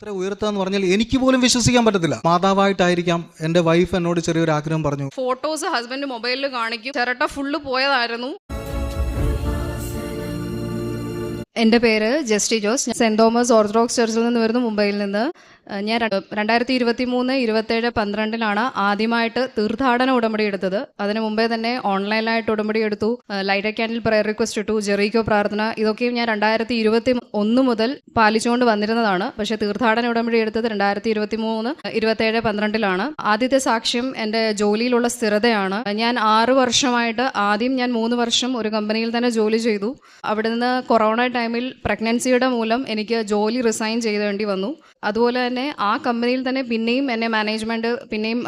ഇത്ര ഉയർത്താന്ന് പറഞ്ഞാൽ എനിക്ക് പോലും വിശ്വസിക്കാൻ പറ്റത്തില്ല. മാതാവായിട്ടായിരിക്കാം എൻ്റെ വൈഫ് എന്നോട് ചെറിയൊരു ആഗ്രഹം പറഞ്ഞു. ഫോട്ടോസ് ഹസ്ബൻഡ് മൊബൈലിൽ കാണിക്കും. ചിരട്ട ഫുള്ള് പോയതായിരുന്നു. എൻ്റെ പേര് Justy Jose. Saint Thomas Orthodox ചർച്ചിൽ നിന്ന് വരുന്നു, മുംബൈയിൽ നിന്ന്. ഞാൻ 2023 27 12 ആദ്യമായിട്ട് തീർത്ഥാടന ഉടമ്പടി എടുത്തത്. അതിന് മുമ്പേ തന്നെ ഓൺലൈനായിട്ട് ഉടമ്പടി എടുത്തു. Light a candle prayer request ഇട്ടു, ജെറീക്കോ പ്രാർത്ഥന, ഇതൊക്കെയും ഞാൻ 2021 മുതൽ പാലിച്ചുകൊണ്ട് വന്നിരുന്നതാണ്. പക്ഷേ തീർത്ഥാടന ഉടമ്പടി എടുത്തത് 2023 27 12 ആദ്യത്തെ സാക്ഷ്യം എൻ്റെ ജോലിയിലുള്ള സ്ഥിരതയാണ്. ഞാൻ 6 വർഷമായിട്ട്, ആദ്യം ഞാൻ 3 വർഷം ഒരു കമ്പനിയിൽ തന്നെ ജോലി ചെയ്തു. അവിടെ നിന്ന് കൊറോണ ടൈമിൽ പ്രഗ്നൻസിയുടെ മൂലം എനിക്ക് ജോലി റിസൈൻ ചെയ്തേണ്ടി വന്നു. അതുപോലെ തന്നെ ആ കമ്പനിയിൽ തന്നെ പിന്നെയും എന്നെ മാനേജ്മെൻറ്റ് പിന്നെയും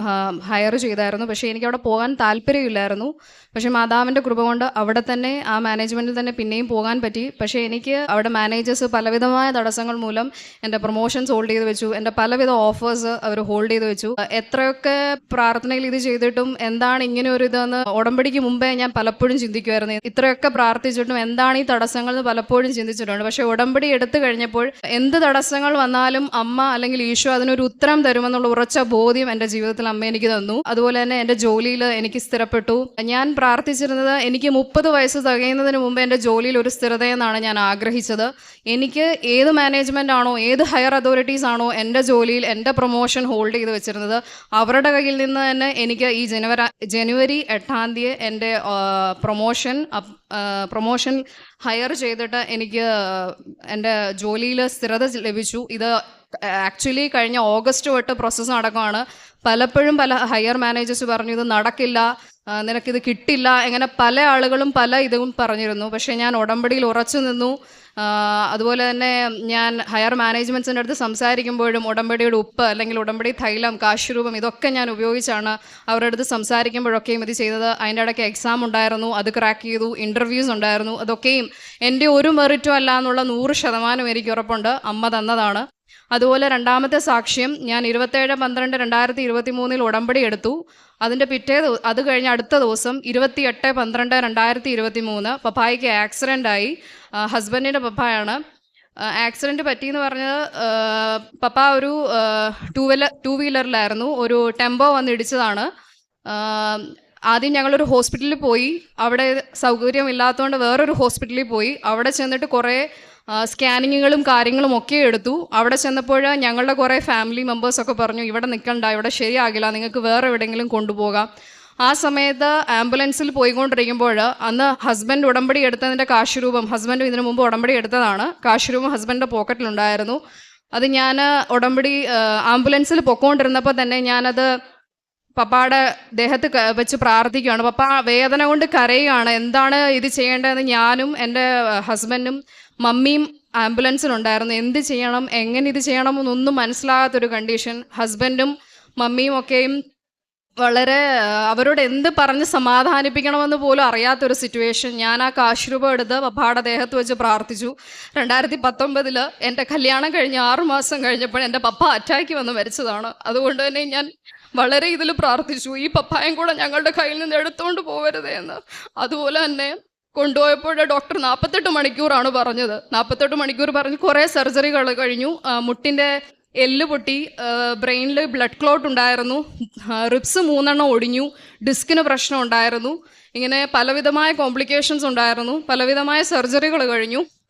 ഹയർ ചെയ്തായിരുന്നു. പക്ഷേ എനിക്ക് അവിടെ പോകാൻ താല്പര്യമില്ലായിരുന്നു. പക്ഷേ മാതാവിൻ്റെ കൃപ കൊണ്ട് അവിടെ തന്നെ ആ മാനേജ്മെൻറ്റിൽ തന്നെ പിന്നെയും പോകാൻ പറ്റി. പക്ഷേ എനിക്ക് അവിടെ മാനേജേഴ്സ് പലവിധമായ തടസ്സങ്ങൾ മൂലം എൻ്റെ പ്രൊമോഷൻസ് ഹോൾഡ് ചെയ്ത് വെച്ചു. എൻ്റെ പലവിധ ഓഫേഴ്സ് അവർ ഹോൾഡ് ചെയ്ത് വെച്ചു. എത്രയൊക്കെ പ്രാർത്ഥനയിൽ ഇത് ചെയ്തിട്ടും എന്താണ് ഇങ്ങനെ ഒരു ഇതെന്ന് ഉടമ്പടിക്ക് മുമ്പേ ഞാൻ പലപ്പോഴും ചിന്തിക്കുമായിരുന്നു. ഇത്രയൊക്കെ പ്രാർത്ഥിച്ചിട്ടും എന്താണ് ഈ തടസ്സങ്ങൾ എന്ന് പലപ്പോഴും ചിന്തിച്ചിട്ടുണ്ട്. പക്ഷേ ഉടമ്പടി എടുത്തു കഴിഞ്ഞപ്പോൾ എന്ത് തടസ്സങ്ങൾ വന്നാലും അമ്മ അല്ലെങ്കിൽ ഈശോ അതിനൊരു ഉത്തരം തരുമെന്നുള്ള ഉറച്ച ബോധ്യം എൻ്റെ ജീവിതത്തിൽ അമ്മ എനിക്ക് തന്നു. അതുപോലെ തന്നെ എൻ്റെ ജോലിയിൽ എനിക്ക് സ്ഥിരപ്പെട്ടു. ഞാൻ പ്രാർത്ഥിച്ചിരുന്നത് എനിക്ക് 30 വയസ്സ് തികയുന്നതിന് മുമ്പ് എൻ്റെ ജോലിയിൽ ഒരു സ്ഥിരതയെന്നാണ് ഞാൻ ആഗ്രഹിച്ചത്. എനിക്ക് ഏത് മാനേജ്മെൻ്റ് ആണോ, ഏത് ഹയർ അതോറിറ്റീസ് ആണോ എൻ്റെ ജോലിയിൽ എൻ്റെ പ്രൊമോഷൻ ഹോൾഡ് ചെയ്ത് വെച്ചിരുന്നത്, അവരുടെ കയ്യിൽ നിന്ന് തന്നെ എനിക്ക് ഈ ജനുവരി 8 എൻ്റെ പ്രൊമോഷൻ ഹയർ ചെയ്തിട്ട് എനിക്ക് എൻ്റെ ജോലിയിൽ സ്ഥിരത ലഭിച്ചു. ഇത് ആക്ച്വലി കഴിഞ്ഞ ഓഗസ്റ്റ് തൊട്ട് പ്രോസസ്സ് നടക്കുകയാണ്. പലപ്പോഴും പല ഹയർ മാനേജേഴ്സ് പറഞ്ഞു ഇത് നടക്കില്ല, നിനക്കിത് കിട്ടില്ല, അങ്ങനെ പല ആളുകളും പല ഇതും പറഞ്ഞിരുന്നു. പക്ഷേ ഞാൻ ഉടമ്പടിയിൽ ഉറച്ചു നിന്നു. അതുപോലെ തന്നെ ഞാൻ ഹയർ മാനേജ്മെൻറ്റ്സിൻ്റെ അടുത്ത് സംസാരിക്കുമ്പോഴും ഉടമ്പടിയുടെ ഉപ്പ് അല്ലെങ്കിൽ ഉടമ്പടി തൈലം, കാശുരൂപം, ഇതൊക്കെ ഞാൻ ഉപയോഗിച്ചാണ് അവരുടെ അടുത്ത് സംസാരിക്കുമ്പോഴൊക്കെയും ഇത് ചെയ്തത്. അതിൻ്റെ ഇടയ്ക്ക് എക്സാം ഉണ്ടായിരുന്നു, അത് ക്രാക്ക് ചെയ്തു. ഇൻ്റർവ്യൂസ് ഉണ്ടായിരുന്നു. അതൊക്കെയും എൻ്റെ ഒരു മെറിറ്റും അല്ല എന്നുള്ള 100% എനിക്ക് ഉറപ്പുണ്ട്, അമ്മ തന്നതാണ്. അതുപോലെ രണ്ടാമത്തെ സാക്ഷ്യം, ഞാൻ 27 12 2023 ഉടമ്പടി എടുത്തു. അതിൻ്റെ അത് കഴിഞ്ഞ് അടുത്ത ദിവസം 28 12 2023 പപ്പായ്ക്ക് ആക്സിഡൻ്റ് ആയി. ഹസ്ബൻഡിൻ്റെ പപ്പായാണ്. ആക്സിഡൻറ്റ് പറ്റിയെന്ന് പറഞ്ഞത്, പപ്പ ഒരു ടൂ വീലറിലായിരുന്നു, ഒരു ടെമ്പോ വന്ന് ഇടിച്ചതാണ്. ആദ്യം ഞങ്ങളൊരു ഹോസ്പിറ്റലിൽ പോയി. അവിടെ സൗകര്യമില്ലാത്തതുകൊണ്ട് വേറൊരു ഹോസ്പിറ്റലിൽ പോയി. അവിടെ ചെന്നിട്ട് കുറേ സ്കാനിങ്ങുകളും കാര്യങ്ങളും ഒക്കെ എടുത്തു. അവിടെ ചെന്നപ്പോൾ ഞങ്ങളുടെ കുറേ ഫാമിലി മെമ്പേഴ്സൊക്കെ പറഞ്ഞു ഇവിടെ നിൽക്കണ്ട, ഇവിടെ ശരിയാകില്ല, നിങ്ങൾക്ക് വേറെ എവിടെയെങ്കിലും കൊണ്ടുപോകാം. ആ സമയത്ത് ആംബുലൻസിൽ പോയിക്കൊണ്ടിരിക്കുമ്പോൾ അന്ന് ഹസ്ബൻഡ് ഉടമ്പടി എടുത്തതിൻ്റെ കാശുരൂപം, ഹസ്ബൻഡ് ഇതിനു മുമ്പ് ഉടമ്പടി എടുത്തതാണ്, കാശുരൂപം ഹസ്ബൻഡിൻ്റെ പോക്കറ്റിലുണ്ടായിരുന്നു. അത് ഞാൻ ഉടമ്പടി ആംബുലൻസിൽ പൊക്കോണ്ടിരുന്നപ്പോൾ തന്നെ ഞാനത് പപ്പായുടെ ദേഹത്ത് വെച്ച് പ്രാർത്ഥിക്കുകയാണ്. പപ്പ വേദന കൊണ്ട് കരയുകയാണ്. എന്താണ് ഇത് ചെയ്യേണ്ടതെന്ന് ഞാനും എൻ്റെ ഹസ്ബൻഡും മമ്മിയും ആംബുലൻസിലുണ്ടായിരുന്നു. എന്ത് ചെയ്യണം, എങ്ങനെ ഇത് ചെയ്യണമെന്നൊന്നും മനസ്സിലാകാത്തൊരു കണ്ടീഷൻ. ഹസ്ബൻഡും മമ്മിയും ഒക്കെയും വളരെ അവരോട് എന്ത് പറഞ്ഞ് സമാധാനിപ്പിക്കണമെന്ന് പോലും അറിയാത്തൊരു സിറ്റുവേഷൻ. ഞാൻ ആ കാശുരൂപം എടുത്ത് പപ്പായുടെ ദേഹത്ത് വെച്ച് പ്രാർത്ഥിച്ചു. 2019 എൻ്റെ കല്യാണം കഴിഞ്ഞ് 6 മാസം കഴിഞ്ഞപ്പോൾ എൻ്റെ പപ്പ അറ്റാക്ക് വന്ന് മരിച്ചതാണ്. അതുകൊണ്ട് തന്നെ ഞാൻ വളരെ ഇതിൽ പ്രാർത്ഥിച്ചു, ഈ പപ്പായും കൂടെ ഞങ്ങളുടെ കയ്യിൽ നിന്ന് എടുത്തുകൊണ്ട് പോകരുതേ എന്ന്. അതുപോലെ തന്നെ കൊണ്ടുപോയപ്പോൾ ഡോക്ടർ 48 മണിക്കൂറാണ് പറഞ്ഞത്. 48 മണിക്കൂർ പറഞ്ഞ് കുറേ സർജറികൾ കഴിഞ്ഞു. മുട്ടിൻ്റെ എല്ല് പൊട്ടി, ബ്രെയിനിൽ ബ്ലഡ് ക്ലോട്ട് ഉണ്ടായിരുന്നു, റിബ്സ് 3 ഒടിഞ്ഞു, ഡിസ്കിന് പ്രശ്നം ഉണ്ടായിരുന്നു. ഇങ്ങനെ പലവിധമായ കോംപ്ലിക്കേഷൻസ് ഉണ്ടായിരുന്നു. പലവിധമായ സർജറികൾ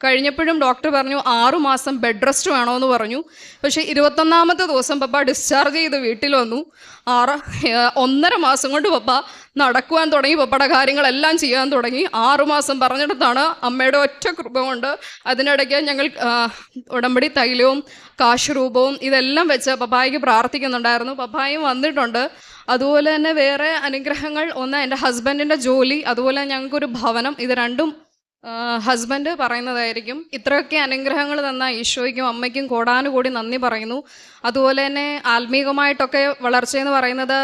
കഴിഞ്ഞപ്പോഴും ഡോക്ടർ പറഞ്ഞു 6 മാസം ബെഡ് റെസ്റ്റ് വേണമെന്ന് പറഞ്ഞു. പക്ഷേ 21ാമത്തെ ദിവസം പപ്പ ഡിസ്ചാർജ് ചെയ്ത് വീട്ടിൽ വന്നു. 1.5 മാസം കൊണ്ട് പപ്പ നടക്കുവാൻ തുടങ്ങി, പപ്പയുടെ കാര്യങ്ങളെല്ലാം ചെയ്യാൻ തുടങ്ങി. 6 മാസം പറഞ്ഞിടത്താണ് അമ്മയുടെ ഒറ്റ കൃപ കൊണ്ട്. അതിനിടയ്ക്ക് ഞങ്ങൾ ഉടമ്പടി തൈലവും കാശുരൂപവും ഇതെല്ലാം വെച്ച് പപ്പായ്ക്ക് പ്രാർത്ഥിക്കുന്നുണ്ടായിരുന്നു. പപ്പായും വന്നിട്ടുണ്ട്. അതുപോലെ തന്നെ വേറെ അനുഗ്രഹങ്ങൾ, ഒന്ന് എൻ്റെ ഹസ്ബൻഡിൻ്റെ ജോലി, അതുപോലെ ഞങ്ങൾക്കൊരു ഭവനം, ഇത് രണ്ടും ഹസ്ബൻഡ് പറയുന്നതായിരിക്കും. ഇത്രയൊക്കെ അനുഗ്രഹങ്ങൾ തന്ന ഈശോയ്ക്കും അമ്മയ്ക്കും കോടാനുകൂടി നന്ദി പറയുന്നു. അതുപോലെ തന്നെ ആത്മീകമായിട്ടൊക്കെ വളർച്ചയെന്ന് പറയുന്നത്,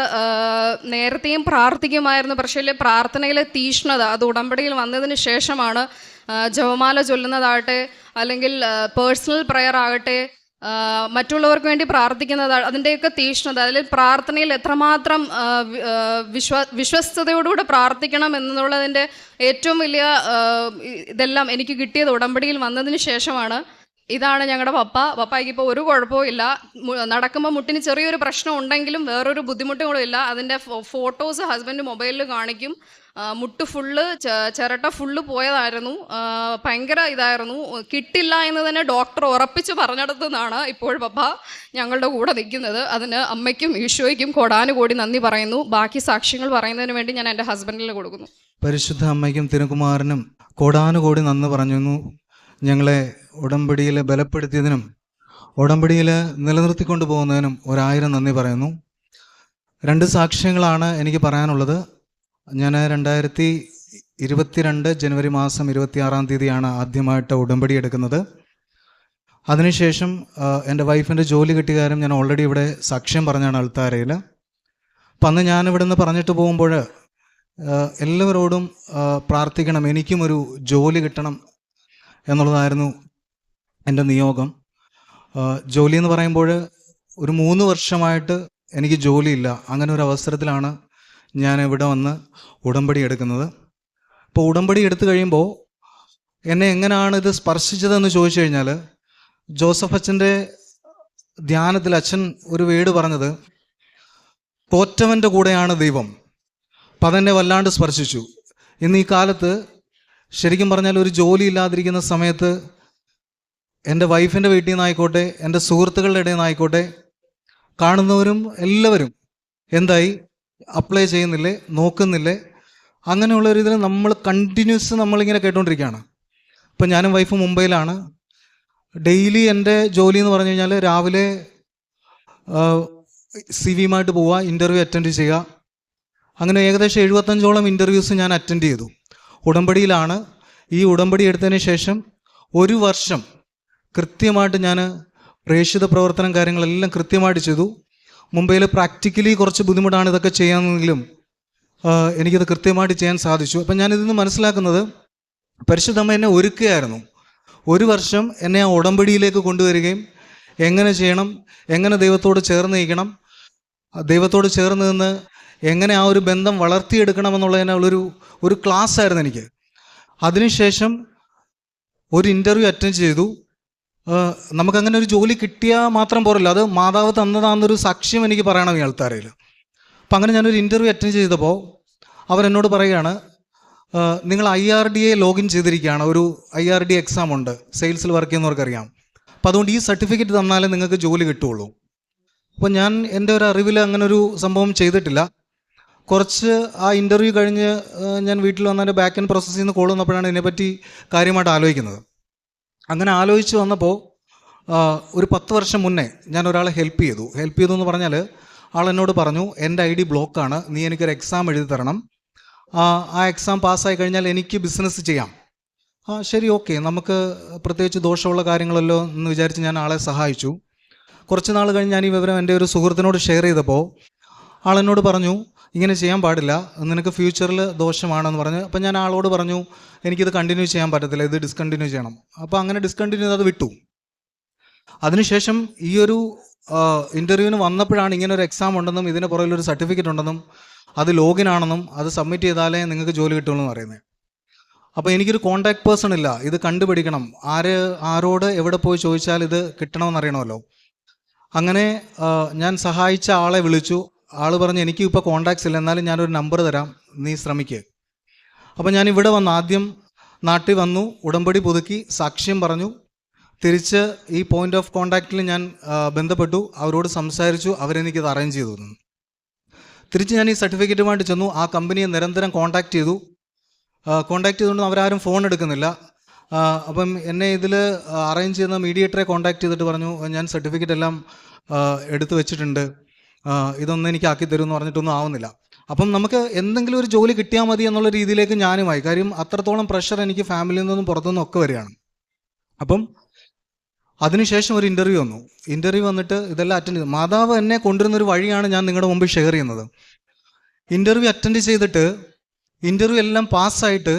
നേരത്തെയും പ്രാർത്ഥിക്കുമായിരുന്നു, പക്ഷേ പ്രാർത്ഥനയിലെ തീഷ്ണത അത് ഉടമ്പടിയിൽ വന്നതിന് ശേഷമാണ്. ജപമാല ചൊല്ലുന്നതാകട്ടെ അല്ലെങ്കിൽ പേഴ്സണൽ പ്രയർ ആകട്ടെ, മറ്റുള്ളവർക്ക് വേണ്ടി പ്രാർത്ഥിക്കുന്നത്, അതിൻ്റെയൊക്കെ തീഷ്ണത, അതിൽ പ്രാർത്ഥനയിൽ എത്രമാത്രം വിശ്വസ്തയോടുകൂടെ പ്രാർത്ഥിക്കണം എന്നുള്ളതിൻ്റെ ഏറ്റവും വലിയ ഇതെല്ലാം എനിക്ക് കിട്ടിയത് ഉടമ്പടിയിൽ വന്നതിന് ശേഷമാണ്. ഇതാണ് ഞങ്ങളുടെ പപ്പായ്ക്ക് ഇപ്പോൾ ഒരു കുഴപ്പവും ഇല്ല. നടക്കുമ്പോൾ മുട്ടിന് ചെറിയൊരു പ്രശ്നം ഉണ്ടെങ്കിലും വേറൊരു ബുദ്ധിമുട്ടുകളും ഇല്ല. അതിൻ്റെ ഫോട്ടോസ് ഹസ്ബൻഡ് മൊബൈലിൽ കാണിക്കും. മുട്ട് ഫുള്ള് ചിരട്ട ഫുള്ള് പോയതായിരുന്നു. ഭയങ്കര ഇതായിരുന്നു. കിട്ടില്ല എന്ന് തന്നെ ഡോക്ടർ ഉറപ്പിച്ച് പറഞ്ഞെടുത്തു നിന്നാണ് ഇപ്പോൾ പപ്പ ഞങ്ങളുടെ കൂടെ നിൽക്കുന്നത്. അതിന് അമ്മയ്ക്കും ഈശോയ്ക്കും കോടാനുകോടി നന്ദി പറയുന്നു. ബാക്കി സാക്ഷ്യങ്ങൾ പറയുന്നതിന് വേണ്ടി ഞാൻ എൻ്റെ ഹസ്ബൻഡിന് കൊടുക്കുന്നു. പരിശുദ്ധ അമ്മയ്ക്കും തിരുകുമാരനും കോടാനുകോടി നന്ദി പറഞ്ഞു. ഞങ്ങളെ ഉടമ്പടിയിൽ ബലപ്പെടുത്തിയതിനും ഉടമ്പടിയിൽ നിലനിർത്തിക്കൊണ്ടു പോകുന്നതിനും 1000 നന്ദി പറയുന്നു. 2 സാക്ഷ്യങ്ങളാണ് എനിക്ക് പറയാനുള്ളത്. ഞാൻ 2022 ജനുവരി മാസം 26-ാം തീയതിയാണ് ആദ്യമായിട്ട് ഉടമ്പടി എടുക്കുന്നത്. അതിനുശേഷം എൻ്റെ വൈഫിൻ്റെ ജോലി കിട്ടിയ കാര്യം ഞാൻ ഓൾറെഡി ഇവിടെ സാക്ഷ്യം പറഞ്ഞാണ് അൾത്താരയിൽ. അപ്പം അന്ന് ഞാനിവിടെ നിന്ന് പറഞ്ഞിട്ട് പോകുമ്പോൾ എല്ലാവരോടും പ്രാർത്ഥിക്കണം, എനിക്കും ഒരു ജോലി കിട്ടണം എന്നുള്ളതായിരുന്നു എൻ്റെ നിയോഗം. ജോലി എന്ന് പറയുമ്പോൾ ഒരു 3 വർഷമായിട്ട് എനിക്ക് ജോലിയില്ല. അങ്ങനെ ഒരു അവസരത്തിലാണ് ഞാൻ ഇവിടെ വന്ന് ഉടമ്പടി എടുക്കുന്നത്. അപ്പോൾ ഉടമ്പടി എടുത്തു കഴിയുമ്പോൾ എന്നെ എങ്ങനെയാണ് ഇത് സ്പർശിച്ചതെന്ന് ചോദിച്ചു കഴിഞ്ഞാൽ, ജോസഫ് അച്ഛൻ്റെ ധ്യാനത്തിൽ അച്ഛൻ ഒരു വേട് പറഞ്ഞത്, തോറ്റവൻ്റെ കൂടെയാണ് ദൈവം. അപ്പം അതെന്നെ വല്ലാണ്ട് സ്പർശിച്ചു. ഇന്ന് ഈ കാലത്ത് ശരിക്കും പറഞ്ഞാൽ ഒരു ജോലി ഇല്ലാതിരിക്കുന്ന സമയത്ത് എൻ്റെ വൈഫിൻ്റെ വീട്ടിൽ നിന്നായിക്കോട്ടെ, എൻ്റെ സുഹൃത്തുക്കളുടെ ഇടയിൽ നിന്നായിക്കോട്ടെ, കാണുന്നവരും എല്ലാവരും എന്തായി അപ്ലൈ ചെയ്യുന്നില്ലേ, നോക്കുന്നില്ലേ, അങ്ങനെയുള്ളൊരു ഇതിൽ നമ്മൾ കണ്ടിന്യൂസ് നമ്മളിങ്ങനെ കേട്ടുകൊണ്ടിരിക്കുകയാണ്. ഇപ്പം ഞാനും വൈഫ് മുംബൈയിലാണ്. ഡെയിലി എൻ്റെ ജോലി എന്ന് പറഞ്ഞു കഴിഞ്ഞാൽ രാവിലെ CV-യുമായിട്ട് പോവുക, ഇൻ്റർവ്യൂ അറ്റൻഡ് ചെയ്യുക. അങ്ങനെ ഏകദേശം 75ഓളം ഇൻ്റർവ്യൂസ് ഞാൻ അറ്റൻഡ് ചെയ്തു. ഉടമ്പടിയിലാണ്. ഈ ഉടമ്പടി എടുത്തതിന് ശേഷം 1 വർഷം കൃത്യമായിട്ട് ഞാൻ പ്രേക്ഷിത പ്രവർത്തനം കാര്യങ്ങളെല്ലാം കൃത്യമായിട്ട് ചെയ്തു. മുംബൈയിൽ പ്രാക്ടിക്കലി കുറച്ച് ബുദ്ധിമുട്ടാണ് ഇതൊക്കെ ചെയ്യാമെങ്കിലും എനിക്കത് കൃത്യമായിട്ട് ചെയ്യാൻ സാധിച്ചു. അപ്പം ഞാനിതിൽ നിന്ന് മനസ്സിലാക്കുന്നത്, പരിശുദ്ധമ്മ എന്നെ ഒരുക്കുകയായിരുന്നു. 1 വർഷം എന്നെ ആ ഉടമ്പടിയിലേക്ക് കൊണ്ടുവരികയും എങ്ങനെ ചെയ്യണം, എങ്ങനെ ദൈവത്തോട് ചേർന്ന് നിൽക്കണം, ദൈവത്തോട് ചേർന്ന് നിന്ന് എങ്ങനെ ആ ഒരു ബന്ധം വളർത്തിയെടുക്കണമെന്നുള്ളതിനുള്ളൊരു ക്ലാസ് ആയിരുന്നു എനിക്ക്. അതിനുശേഷം ഒരു ഇൻ്റർവ്യൂ അറ്റൻഡ് ചെയ്തു. നമുക്കങ്ങനെ ഒരു ജോലി കിട്ടിയാൽ മാത്രം പോരല്ലോ, അത് മാതാവ് തന്നതാണെന്നൊരു സാക്ഷ്യം എനിക്ക് പറയണം ഈ ആൾക്കാരിൽ. അപ്പം അങ്ങനെ ഞാനൊരു ഇൻ്റർവ്യൂ അറ്റൻഡ് ചെയ്തപ്പോൾ അവരെന്നോട് പറയുകയാണ്, നിങ്ങൾ IRDA ലോഗിൻ ചെയ്തിരിക്കുകയാണ്, ഒരു IRD എക്സാം ഉണ്ട്, സെയിൽസിൽ വർക്ക് ചെയ്യുന്നവർക്കറിയാം. അപ്പം അതുകൊണ്ട് ഈ സർട്ടിഫിക്കറ്റ് തന്നാലേ നിങ്ങൾക്ക് ജോലി കിട്ടുകയുള്ളൂ. അപ്പോൾ ഞാൻ എൻ്റെ ഒരു അറിവിൽ അങ്ങനെ ഒരു സംഭവം ചെയ്തിട്ടില്ല. കുറച്ച് ആ ഇൻ്റർവ്യൂ കഴിഞ്ഞ് ഞാൻ വീട്ടിൽ വന്നതിൻ്റെ ബാക്ക് എൻഡ് പ്രോസസ്സിൽ നിന്ന് കോൾ വന്നപ്പോഴാണ് ഇതിനെപ്പറ്റി കാര്യമായിട്ട് ആലോചിക്കുന്നത്. അങ്ങനെ ആലോചിച്ച് വന്നപ്പോൾ ഒരു 10 വർഷം മുന്നേ ഞാൻ ഒരാളെ ഹെൽപ്പ് ചെയ്തു എന്ന് പറഞ്ഞാൽ, ആളെന്നോട് പറഞ്ഞു, എൻ്റെ ID ബ്ലോക്കാണ്, നീ എനിക്കൊരു എക്സാം എഴുതി തരണം, ആ എക്സാം പാസ്സായി കഴിഞ്ഞാൽ എനിക്ക് ബിസിനസ് ചെയ്യാം. ശരി, ഓക്കെ, നമുക്ക് പ്രത്യേകിച്ച് ദോഷമുള്ള കാര്യങ്ങളല്ലോ എന്ന് വിചാരിച്ച് ഞാൻ ആളെ സഹായിച്ചു. കുറച്ച് നാൾ കഴിഞ്ഞ് ഞാൻ ഈ വിവരം എൻ്റെ ഒരു സുഹൃത്തിനോട് ഷെയർ ചെയ്തപ്പോൾ ആളെന്നോട് പറഞ്ഞു, ഇങ്ങനെ ചെയ്യാൻ പാടില്ല, നിനക്ക് ഫ്യൂച്ചറിൽ ദോഷമാണെന്ന് പറഞ്ഞു. അപ്പം ഞാൻ ആളോട് പറഞ്ഞു, എനിക്കിത് കണ്ടിന്യൂ ചെയ്യാൻ പറ്റത്തില്ല, ഇത് ഡിസ്കണ്ടിന്യൂ ചെയ്യണം. അപ്പോൾ അങ്ങനെ ഡിസ്കണ്ടിന്യൂ ചെയ്ത് അത് വിട്ടു. അതിനുശേഷം ഈ ഒരു ഇൻ്റർവ്യൂവിന് വന്നപ്പോഴാണ് ഇങ്ങനെ ഒരു എക്സാം ഉണ്ടെന്നും ഇതിന് പുറകിലൊരു സർട്ടിഫിക്കറ്റ് ഉണ്ടെന്നും അത് ലോഗിൻ ആണെന്നും അത് സബ്മിറ്റ് ചെയ്താലേ നിങ്ങൾക്ക് ജോലി കിട്ടുള്ളൂ എന്ന് പറയുന്നത്. അപ്പോൾ എനിക്കൊരു കോൺടാക്ട് പേഴ്സൺ ഇല്ല, ഇത് കണ്ടുപിടിക്കണം, ആരോട് എവിടെ പോയി ചോദിച്ചാൽ ഇത് കിട്ടണമെന്നറിയണമല്ലോ. അങ്ങനെ ഞാൻ സഹായിച്ച ആളെ വിളിച്ചു. ആൾ പറഞ്ഞു, എനിക്ക് ഇപ്പോൾ കോൺടാക്ട്സ് ഇല്ല, എന്നാലും ഞാനൊരു നമ്പർ തരാം, നീ ശ്രമിക്കുക. അപ്പോൾ ഞാൻ ഇവിടെ വന്നു, ആദ്യം നാട്ടിൽ വന്നു, ഉടമ്പടി പുതുക്കി, സാക്ഷ്യം പറഞ്ഞു, തിരിച്ച് ഈ പോയിന്റ് ഓഫ് കോൺടാക്റ്റിൽ ഞാൻ ബന്ധപ്പെട്ടു, അവരോട് സംസാരിച്ചു, അവരെനിക്കിത് അറേഞ്ച് ചെയ്തു തന്നു. തിരിച്ച് ഞാൻ ഈ സർട്ടിഫിക്കറ്റുമായിട്ട് ചെന്നു, ആ കമ്പനിയെ നിരന്തരം കോൺടാക്റ്റ് ചെയ്തുകൊണ്ട് അവരാരും ഫോൺ എടുക്കുന്നില്ല. അപ്പം എന്നെ ഇതിൽ അറേഞ്ച് ചെയ്യുന്ന മീഡിയേറ്ററെ കോൺടാക്ട് ചെയ്തിട്ട് പറഞ്ഞു, ഞാൻ സർട്ടിഫിക്കറ്റ് എല്ലാം എടുത്തു വെച്ചിട്ടുണ്ട്, ഇതൊന്നും എനിക്ക് ആക്കി തരും എന്ന് പറഞ്ഞിട്ടൊന്നും ആവുന്നില്ല. അപ്പം നമുക്ക് എന്തെങ്കിലും ഒരു ജോലി കിട്ടിയാൽ മതി എന്നുള്ള രീതിയിലേക്ക് ഞാനുമായി. കാര്യം അത്രത്തോളം പ്രഷർ എനിക്ക് ഫാമിലിയിൽ നിന്നും പുറത്തുനിന്നും ഒക്കെ വരികയാണ്. അപ്പം അതിനുശേഷം ഒരു ഇൻ്റർവ്യൂ വന്നു. ഇൻ്റർവ്യൂ വന്നിട്ട് ഇതെല്ലാം അറ്റൻഡ് ചെയ്തു. മാതാവ് എന്നെ കൊണ്ടുവരുന്നൊരു വഴിയാണ് ഞാൻ നിങ്ങളുടെ മുമ്പിൽ ഷെയർ ചെയ്യുന്നത്. ഇൻ്റർവ്യൂ അറ്റൻഡ് ചെയ്തിട്ട് ഇൻ്റർവ്യൂ എല്ലാം പാസ്സായിട്ട്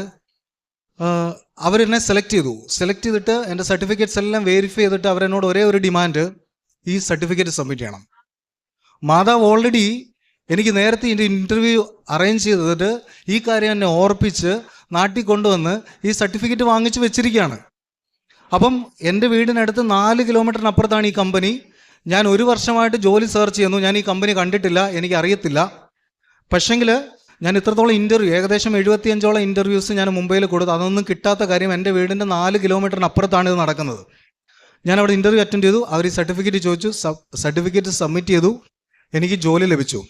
അവരെന്നെ സെലക്ട് ചെയ്തിട്ട് എൻ്റെ സർട്ടിഫിക്കറ്റ്സ് എല്ലാം വെരിഫൈ ചെയ്തിട്ട് അവരെന്നോട് ഒരേ ഒരു ഡിമാൻഡ്, ഈ സർട്ടിഫിക്കറ്റ് സബ്മിറ്റ് ചെയ്യണം. മാതാവ് ഓൾറെഡി എനിക്ക് നേരത്തെ എൻ്റെ ഇൻ്റർവ്യൂ അറേഞ്ച് ചെയ്തിട്ട് ഈ കാര്യം എന്നെ ഓർപ്പിച്ച് നാട്ടിൽ കൊണ്ടുവന്ന് ഈ സർട്ടിഫിക്കറ്റ് വാങ്ങിച്ച് വെച്ചിരിക്കുകയാണ്. അപ്പം എൻ്റെ വീടിനടുത്ത് 4 കിലോമീറ്ററിനപ്പുറത്താണ് ഈ കമ്പനി. ഞാൻ 1 വർഷമായിട്ട് ജോലി സെർച്ച് ചെയ്യുന്നു. ഞാൻ ഈ കമ്പനി കണ്ടിട്ടില്ല, എനിക്ക് അറിയത്തില്ല. പക്ഷെങ്കിൽ ഞാൻ ഇത്രത്തോളം ഏകദേശം 75ഓളം ഇൻ്റർവ്യൂസ് ഞാൻ മുംബൈയിൽ കൊടുത്തു. അതൊന്നും കിട്ടാത്ത കാര്യം എൻ്റെ വീടിൻ്റെ 4 കിലോമീറ്ററിനപ്പുറത്താണ് ഇത് നടക്കുന്നത്. ഞാൻ അവിടെ ഇൻ്റർവ്യൂ അറ്റൻഡ് ചെയ്തു. അവർ സർട്ടിഫിക്കറ്റ് ചോദിച്ചു, സർട്ടിഫിക്കറ്റ് സബ്മിറ്റ് ചെയ്തു. എനിക്ക് ജോലി ലഭിച്ചു.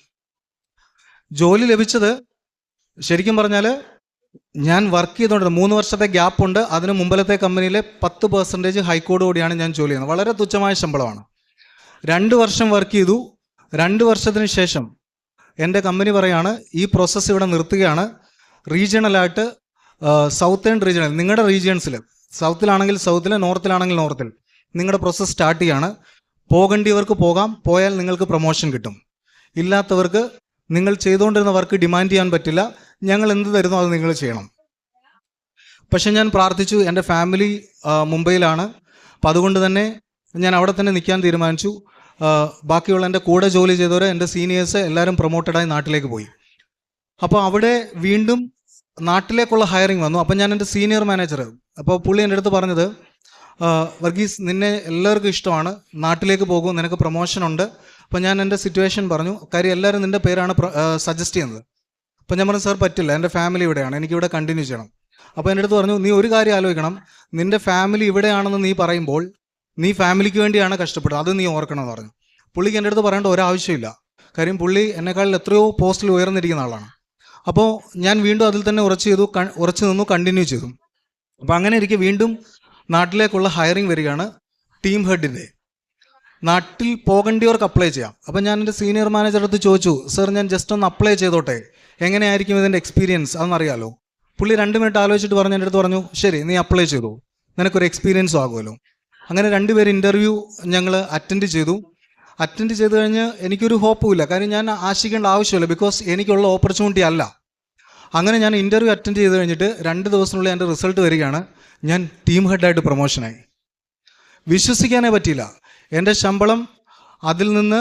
ജോലി ലഭിച്ചത് ശരിക്കും പറഞ്ഞാൽ ഞാൻ വർക്ക് ചെയ്തുകൊണ്ട് 3 വർഷത്തെ ഗ്യാപ്പുണ്ട്. അതിന് മുമ്പിലത്തെ കമ്പനിയിലെ 10% ഹൈക്കോടതിയോടെയാണ് ഞാൻ ജോലി ചെയ്യുന്നത്. വളരെ തുച്ഛമായ ശമ്പളമാണ്. 2 വർഷം വർക്ക് ചെയ്തു. 2 വർഷത്തിന് ശേഷം എൻ്റെ കമ്പനി പറയാണ്, ഈ പ്രോസസ്സ് ഇവിടെ നിർത്തുകയാണ്. റീജിയണലായിട്ട് സൗത്തേൺ റീജിയണൽ, നിങ്ങളുടെ റീജിയൻസിൽ, സൗത്തിലാണെങ്കിൽ സൗത്തിൽ, നോർത്തിലാണെങ്കിൽ നോർത്തിൽ നിങ്ങളുടെ പ്രോസസ്സ് സ്റ്റാർട്ട് ചെയ്യാണ്. പോകേണ്ടിയവർക്ക് പോകാം, പോയാൽ നിങ്ങൾക്ക് പ്രൊമോഷൻ കിട്ടും. ഇല്ലാത്തവർക്ക് നിങ്ങൾ ചെയ്തുകൊണ്ടിരുന്ന വർക്ക് ഡിമാൻഡ് ചെയ്യാൻ പറ്റില്ല, ഞങ്ങൾ എന്ത് തരുന്നോ അത് നിങ്ങൾ ചെയ്യണം. പക്ഷെ ഞാൻ പ്രാർത്ഥിച്ചു. എൻ്റെ ഫാമിലി മുംബൈയിലാണ്. അപ്പം അതുകൊണ്ട് തന്നെ ഞാൻ അവിടെ തന്നെ നിൽക്കാൻ തീരുമാനിച്ചു. ബാക്കിയുള്ള എൻ്റെ കൂടെ ജോലി ചെയ്തവർ, എൻ്റെ സീനിയേഴ്സ് എല്ലാവരും പ്രൊമോട്ടഡായി നാട്ടിലേക്ക് പോയി. അപ്പോൾ അവിടെ വീണ്ടും നാട്ടിലേക്കുള്ള ഹയറിങ് വന്നു. അപ്പം ഞാൻ എൻ്റെ സീനിയർ മാനേജർ, അപ്പോൾ പുള്ളി എൻ്റെ അടുത്ത് പറഞ്ഞത്, വർഗീസ്, നിന്നെ എല്ലാവർക്കും ഇഷ്ടമാണ്, നാട്ടിലേക്ക് പോകും, നിനക്ക് പ്രൊമോഷൻ ഉണ്ട്. അപ്പോൾ ഞാൻ എൻ്റെ സിറ്റുവേഷൻ പറഞ്ഞു. കാര്യം എല്ലാവരും നിൻ്റെ പേരാണ് സജസ്റ്റ് ചെയ്യുന്നത്. അപ്പോൾ ഞാൻ പറഞ്ഞു, സാർ പറ്റില്ല, എൻ്റെ ഫാമിലി ഇവിടെയാണ്, എനിക്കിവിടെ കണ്ടിന്യൂ ചെയ്യണം. അപ്പോൾ എൻ്റെ അടുത്ത് പറഞ്ഞു, നീ ഒരു കാര്യം ആലോചിക്കണം, നിൻ്റെ ഫാമിലി ഇവിടെയാണെന്ന് നീ പറയുമ്പോൾ നീ ഫാമിലിക്ക് വേണ്ടിയാണ് കഷ്ടപ്പെടുന്നത്, അത് നീ ഓർക്കണം എന്ന് പറഞ്ഞു. പുള്ളിക്ക് എൻ്റെ അടുത്ത് പറയേണ്ട ഒരാവശ്യമില്ല. കാര്യം പുള്ളി എന്നെക്കാൾ എത്രയോ പോസ്റ്റിൽ ഉയർന്നിരിക്കുന്ന ആളാണ്. അപ്പോൾ ഞാൻ വീണ്ടും അതിൽ തന്നെ ഉറച്ചു നിന്നു, കണ്ടിന്യൂ ചെയ്തു. അപ്പോൾ അങ്ങനെ ഇരിക്കെ വീണ്ടും നാട്ടിലേക്കുള്ള ഹയറിംഗ് വരികയാണ്. ടീം ഹെഡിൻ്റെ നാട്ടിൽ പോകേണ്ടിയവർക്ക് അപ്ലൈ ചെയ്യാം. അപ്പം ഞാൻ എൻ്റെ സീനിയർ മാനേജറുടെ അടുത്ത് ചോദിച്ചു, സർ ഞാൻ ജസ്റ്റ് ഒന്ന് അപ്ലൈ ചെയ്തോട്ടെ, എങ്ങനെയായിരിക്കും ഇതിൻ്റെ എക്സ്പീരിയൻസ്, അതൊന്നറിയാലോ. പുള്ളി 2 മിനിറ്റ് ആലോചിച്ചിട്ട് പറഞ്ഞു, എൻ്റെ അടുത്ത് പറഞ്ഞു, ശരി നീ അപ്ലൈ ചെയ്തു, നിനക്കൊരു എക്സ്പീരിയൻസും ആകുമല്ലോ. അങ്ങനെ 2 പേര് ഇൻ്റർവ്യൂ ഞങ്ങൾ അറ്റൻഡ് ചെയ്തു. അറ്റൻഡ് ചെയ്ത് കഴിഞ്ഞ് എനിക്കൊരു ഹോപ്പുമില്ല, കാര്യം ഞാൻ ആശിക്കേണ്ട ആവശ്യമില്ല, ബിക്കോസ് എനിക്കുള്ള ഓപ്പർച്യൂണിറ്റി അല്ല. അങ്ങനെ ഞാൻ ഇൻ്റർവ്യൂ അറ്റൻഡ് ചെയ്ത് കഴിഞ്ഞിട്ട് 2 ദിവസത്തിനുള്ളിൽ എൻ്റെ റിസൾട്ട് വരികയാണ്. ഞാൻ ടീം ഹെഡായിട്ട് പ്രൊമോഷനായി. വിശ്വസിക്കാനേ പറ്റിയില്ല. എൻ്റെ ശമ്പളം അതിൽ നിന്ന്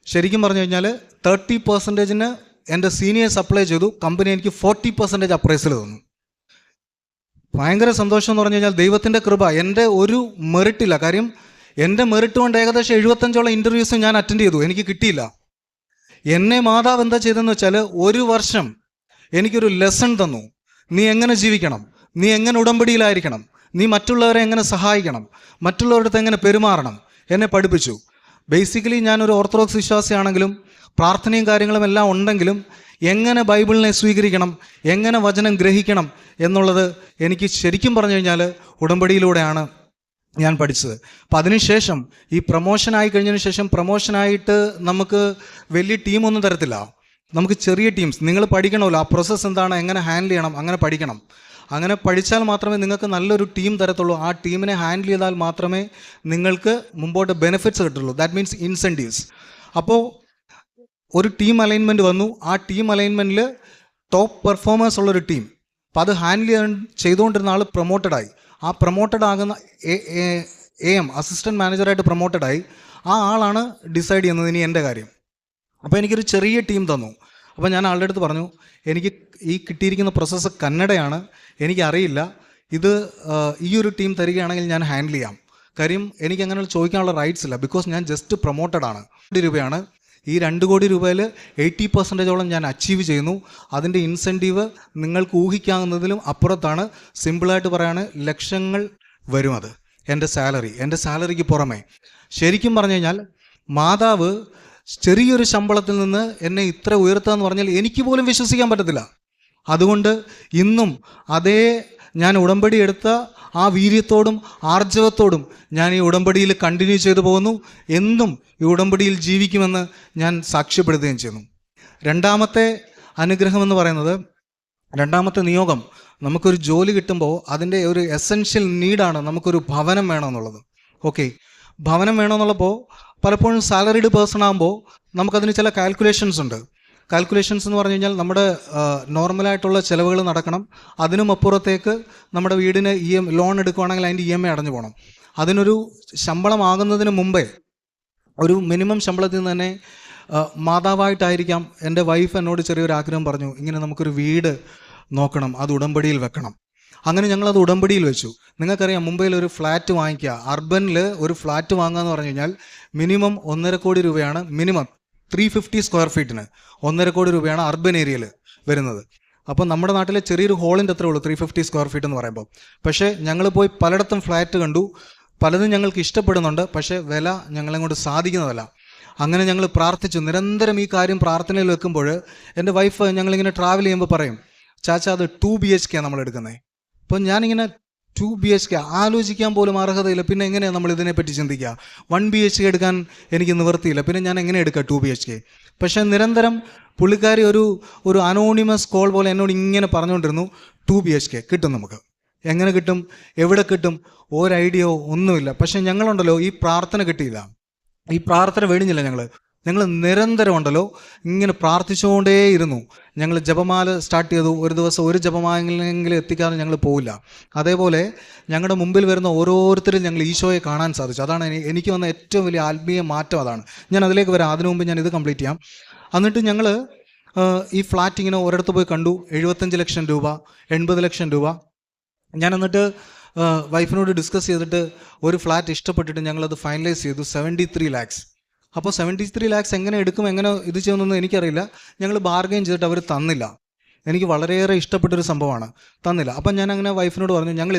ശരിക്കും പറഞ്ഞു കഴിഞ്ഞാൽ 30% എൻ്റെ സീനിയേഴ്സ് അപ്ലൈ ചെയ്തു. കമ്പനി എനിക്ക് 40% അപ്രൈസൽ തന്നു. ഭയങ്കര സന്തോഷം എന്ന് പറഞ്ഞു കഴിഞ്ഞാൽ ദൈവത്തിൻ്റെ കൃപ. എൻ്റെ ഒരു മെറിറ്റില്ല, കാര്യം എൻ്റെ മെറിറ്റ് കൊണ്ട് ഏകദേശം 75ഓളം ഇൻ്റർവ്യൂസ് ഞാൻ അറ്റൻഡ് ചെയ്തു, എനിക്ക് കിട്ടിയില്ല. എന്നെ മാതാവ് എന്താ ചെയ്തതെന്ന് വെച്ചാൽ 1 വർഷം എനിക്കൊരു ലെസൺ തന്നു. നീ എങ്ങനെ ജീവിക്കണം, നീ എങ്ങനെ ഉടമ്പടിയിലായിരിക്കണം, നീ മറ്റുള്ളവരെ എങ്ങനെ സഹായിക്കണം, മറ്റുള്ളവരുടെ അടുത്ത് എങ്ങനെ പെരുമാറണം, എന്നെ പഠിപ്പിച്ചു. ബേസിക്കലി ഞാനൊരു ഓർത്തഡോക്സ് വിശ്വാസിയാണെങ്കിലും പ്രാർത്ഥനയും കാര്യങ്ങളും എല്ലാം ഉണ്ടെങ്കിലും എങ്ങനെ ബൈബിളിനെ സ്വീകരിക്കണം, എങ്ങനെ വചനം ഗ്രഹിക്കണം എന്നുള്ളത് എനിക്ക് ശരിക്കും പറഞ്ഞു കഴിഞ്ഞാൽ ഉടമ്പടിയിലൂടെയാണ് ഞാൻ പഠിച്ചത്. അപ്പം അതിനുശേഷം ഈ പ്രൊമോഷനായി കഴിഞ്ഞതിന് ശേഷം, പ്രൊമോഷനായിട്ട് നമുക്ക് വലിയ ടീമൊന്നും തരത്തില്ല, നമുക്ക് ചെറിയ ടീംസ്. നിങ്ങൾ പഠിക്കണമല്ലോ ആ പ്രോസസ്സ് എന്താണ്, എങ്ങനെ ഹാൻഡിൽ ചെയ്യണം, അങ്ങനെ പഠിക്കണം. അങ്ങനെ പഠിച്ചാൽ മാത്രമേ നിങ്ങൾക്ക് നല്ലൊരു ടീം തരത്തുള്ളൂ. ആ ടീമിനെ ഹാൻഡിൽ ചെയ്താൽ മാത്രമേ നിങ്ങൾക്ക് മുമ്പോട്ട് ബെനിഫിറ്റ്സ് കിട്ടുള്ളൂ. That means incentives. അപ്പോൾ ഒരു ടീം അലൈൻമെൻറ്റ് വന്നു. ആ ടീം അലൈൻമെൻറ്റിൽ ടോപ്പ് പെർഫോമേഴ്സ് ഉള്ളൊരു ടീം. അപ്പോൾ അത് ഹാൻഡിൽ ചെയ്തുകൊണ്ടിരുന്ന ആൾ പ്രൊമോട്ടഡായി. ആ പ്രൊമോട്ടഡ് ആകുന്ന AM അസിസ്റ്റൻറ്റ് മാനേജറായിട്ട് പ്രൊമോട്ടഡായി. ആ ആളാണ് ഡിസൈഡ് ചെയ്യുന്നത് ഇനി എൻ്റെ കാര്യം. അപ്പോൾ എനിക്കൊരു ചെറിയ ടീം തന്നു. അപ്പോൾ ഞാൻ ആളുടെ അടുത്ത് പറഞ്ഞു, എനിക്ക് ഈ കിട്ടിയിരിക്കുന്ന പ്രോസസ്സ് കന്നഡയാണ്, എനിക്കറിയില്ല, ഇത് ഈ ഒരു ടീം തരികയാണെങ്കിൽ ഞാൻ ഹാൻഡിൽ ചെയ്യാം. കാര്യം എനിക്ക് അങ്ങനെ ചോദിക്കാനുള്ള റൈറ്റ്സ് ഇല്ല, ബിക്കോസ് ഞാൻ ജസ്റ്റ് പ്രൊമോട്ടഡ് ആണ്. 2 കോടി രൂപയാണ്. ഈ 2 കോടി രൂപയിൽ 80%ഓളം ഞാൻ അച്ചീവ് ചെയ്യുന്നു. അതിൻ്റെ ഇൻസെൻറ്റീവ് നിങ്ങൾക്ക് ഊഹിക്കാവുന്നതിലും അപ്പുറത്താണ്. സിമ്പിളായിട്ട് പറയാണ്, ലക്ഷങ്ങൾ വരും അത് എൻ്റെ സാലറിക്ക് പുറമെ. ശരിക്കും പറഞ്ഞു കഴിഞ്ഞാൽ മാതാവ് ചെറിയൊരു ശമ്പളത്തിൽ നിന്ന് എന്നെ ഇത്ര ഉയർത്തുക എന്ന് പറഞ്ഞാൽ എനിക്ക് പോലും വിശ്വസിക്കാൻ പറ്റത്തില്ല. അതുകൊണ്ട് ഇന്നും അതേ ഞാൻ ഉടമ്പടി എടുത്ത ആ വീര്യത്തോടും ആർജവത്തോടും ഞാൻ ഈ ഉടമ്പടിയിൽ കണ്ടിന്യൂ ചെയ്തു പോകുന്നു. എന്നും ഈ ഉടമ്പടിയിൽ ജീവിക്കുമെന്ന് ഞാൻ സാക്ഷ്യപ്പെടുത്തുകയും ചെയ്യുന്നു. 2ാമത്തെ അനുഗ്രഹമെന്ന് പറയുന്നത്, 2ാമത്തെ നിയോഗം, നമുക്കൊരു ജോലി കിട്ടുമ്പോൾ അതിൻ്റെ ഒരു എസെൻഷ്യൽ നീഡാണ് നമുക്കൊരു ഭവനം വേണമെന്നുള്ളത്. ഓക്കെ, ഭവനം വേണമെന്നുള്ളപ്പോൾ പലപ്പോഴും സാലറീഡ് പേഴ്സൺ ആകുമ്പോൾ നമുക്കതിന് ചില കാൽക്കുലേഷൻസ് ഉണ്ട്. കാൽക്കുലേഷൻസ് എന്ന് പറഞ്ഞു കഴിഞ്ഞാൽ നമ്മുടെ നോർമലായിട്ടുള്ള ചിലവുകൾ നടക്കണം. അതിനും അപ്പുറത്തേക്ക് നമ്മുടെ വീടിന് ലോൺ എടുക്കുകയാണെങ്കിൽ അതിൻ്റെ EMI അടഞ്ഞു പോകണം. അതിനൊരു ശമ്പളമാകുന്നതിന് മുമ്പേ ഒരു മിനിമം ശമ്പളത്തിൽ നിന്ന് തന്നെ മാതാവായിട്ടായിരിക്കാം എൻ്റെ വൈഫ് എന്നോട് ചെറിയൊരു ആഗ്രഹം പറഞ്ഞു, ഇങ്ങനെ നമുക്കൊരു വീട് നോക്കണം, അത് ഉടമ്പടിയിൽ വെക്കണം. അങ്ങനെ ഞങ്ങളത് ഉടമ്പടിയിൽ വെച്ചു. നിങ്ങൾക്കറിയാം, മുംബൈയിൽ ഒരു ഫ്ലാറ്റ് വാങ്ങിക്കുക, അർബനിൽ ഒരു ഫ്ലാറ്റ് വാങ്ങുക എന്ന് പറഞ്ഞു കഴിഞ്ഞാൽ മിനിമം 1.5 കോടി രൂപയാണ്. മിനിമം 350 സ്ക്വയർ ഫീറ്റിന് 1.5 കോടി രൂപയാണ് അർബൻ ഏരിയയിൽ വരുന്നത്. അപ്പോൾ നമ്മുടെ നാട്ടിലെ ചെറിയൊരു ഹോളിൻ്റെ അത്രേ ഉള്ളൂ 350 സ്ക്വയർ ഫീറ്റ് എന്ന് പറയുമ്പോൾ. പക്ഷേ ഞങ്ങൾ പോയി പലയിടത്തും ഫ്ലാറ്റ് കണ്ടു, പലതും ഞങ്ങൾക്ക് ഇഷ്ടപ്പെടുന്നുണ്ട്, പക്ഷേ വില ഞങ്ങളെ കൊണ്ട് സാധിക്കുന്നതല്ല. അങ്ങനെ ഞങ്ങൾ പ്രാർത്ഥിച്ചു, നിരന്തരം ഈ കാര്യം പ്രാർത്ഥനയിൽ വെക്കുമ്പോൾ എൻ്റെ വൈഫ് ഞങ്ങളിങ്ങനെ ട്രാവൽ ചെയ്യുമ്പോൾ പറയും, ചാച്ച അത് 2 BHK നമ്മൾ എടുക്കുന്നത്. അപ്പോൾ ഞാനിങ്ങനെ 2 BHK ആലോചിക്കാൻ പോലും അർഹതയില്ല, പിന്നെ എങ്ങനെയാണ് നമ്മൾ ഇതിനെപ്പറ്റി ചിന്തിക്കുക? 1 BHK എടുക്കാൻ എനിക്ക് നിവൃത്തിയില്ല, പിന്നെ ഞാൻ എങ്ങനെ എടുക്കുക 2 BHK? പക്ഷേ നിരന്തരം പുള്ളിക്കാരി ഒരു അനോണിമസ് കോൾ പോലെ എന്നോട് ഇങ്ങനെ പറഞ്ഞുകൊണ്ടിരുന്നു, 2 BHK കിട്ടും, നമുക്ക് എങ്ങനെ കിട്ടും, എവിടെ കിട്ടും, ഒരു ഐഡിയോ ഒന്നുമില്ല. പക്ഷേ ഞങ്ങളുണ്ടല്ലോ, ഈ പ്രാർത്ഥന കിട്ടിയില്ല, ഈ പ്രാർത്ഥന വെടിഞ്ഞില്ല. ഞങ്ങൾ നിരന്തരം ഉണ്ടല്ലോ ഇങ്ങനെ പ്രാർത്ഥിച്ചുകൊണ്ടേയിരുന്നു. ഞങ്ങൾ ജപമാല സ്റ്റാർട്ട് ചെയ്തു. ഒരു ദിവസം ഒരു ജപമാലെങ്കിലും എത്തിക്കാതെ ഞങ്ങൾ പോവില്ല. അതേപോലെ ഞങ്ങളുടെ മുമ്പിൽ വരുന്ന ഓരോരുത്തരും ഞങ്ങൾ ഈശോയെ കാണാൻ സാധിച്ചു. അതാണ് എനിക്ക് വന്ന ഏറ്റവും വലിയ ആത്മീയ മാറ്റം. അതാണ് ഞാൻ അതിലേക്ക് വരാം. അതിനു മുമ്പ് ഞാൻ ഇത് കംപ്ലീറ്റ് ചെയ്യാം. എന്നിട്ട് ഞങ്ങൾ ഈ ഫ്ലാറ്റ് ഇങ്ങനെ ഒരിടത്ത് പോയി കണ്ടു. 75 ലക്ഷം രൂപ, 80 ലക്ഷം രൂപ. ഞാൻ എന്നിട്ട് വൈഫിനോട് ഡിസ്കസ് ചെയ്തിട്ട് ഒരു ഫ്ലാറ്റ് ഇഷ്ടപ്പെട്ടിട്ട് ഞങ്ങളത് ഫൈനലൈസ് ചെയ്തു. 73 lakhs. അപ്പോൾ 73 lakhs എങ്ങനെ എടുക്കും, എങ്ങനെ ഇത് ചെയ്യുന്നൊന്നും എനിക്കറിയില്ല. ഞങ്ങൾ ബാർഗെയിൻ ചെയ്തിട്ട് അവർ തന്നില്ല. എനിക്ക് വളരെയേറെ ഇഷ്ടപ്പെട്ടൊരു സംഭവമാണ്, തന്നില്ല. അപ്പം ഞാൻ അങ്ങനെ വൈഫിനോട് പറഞ്ഞു,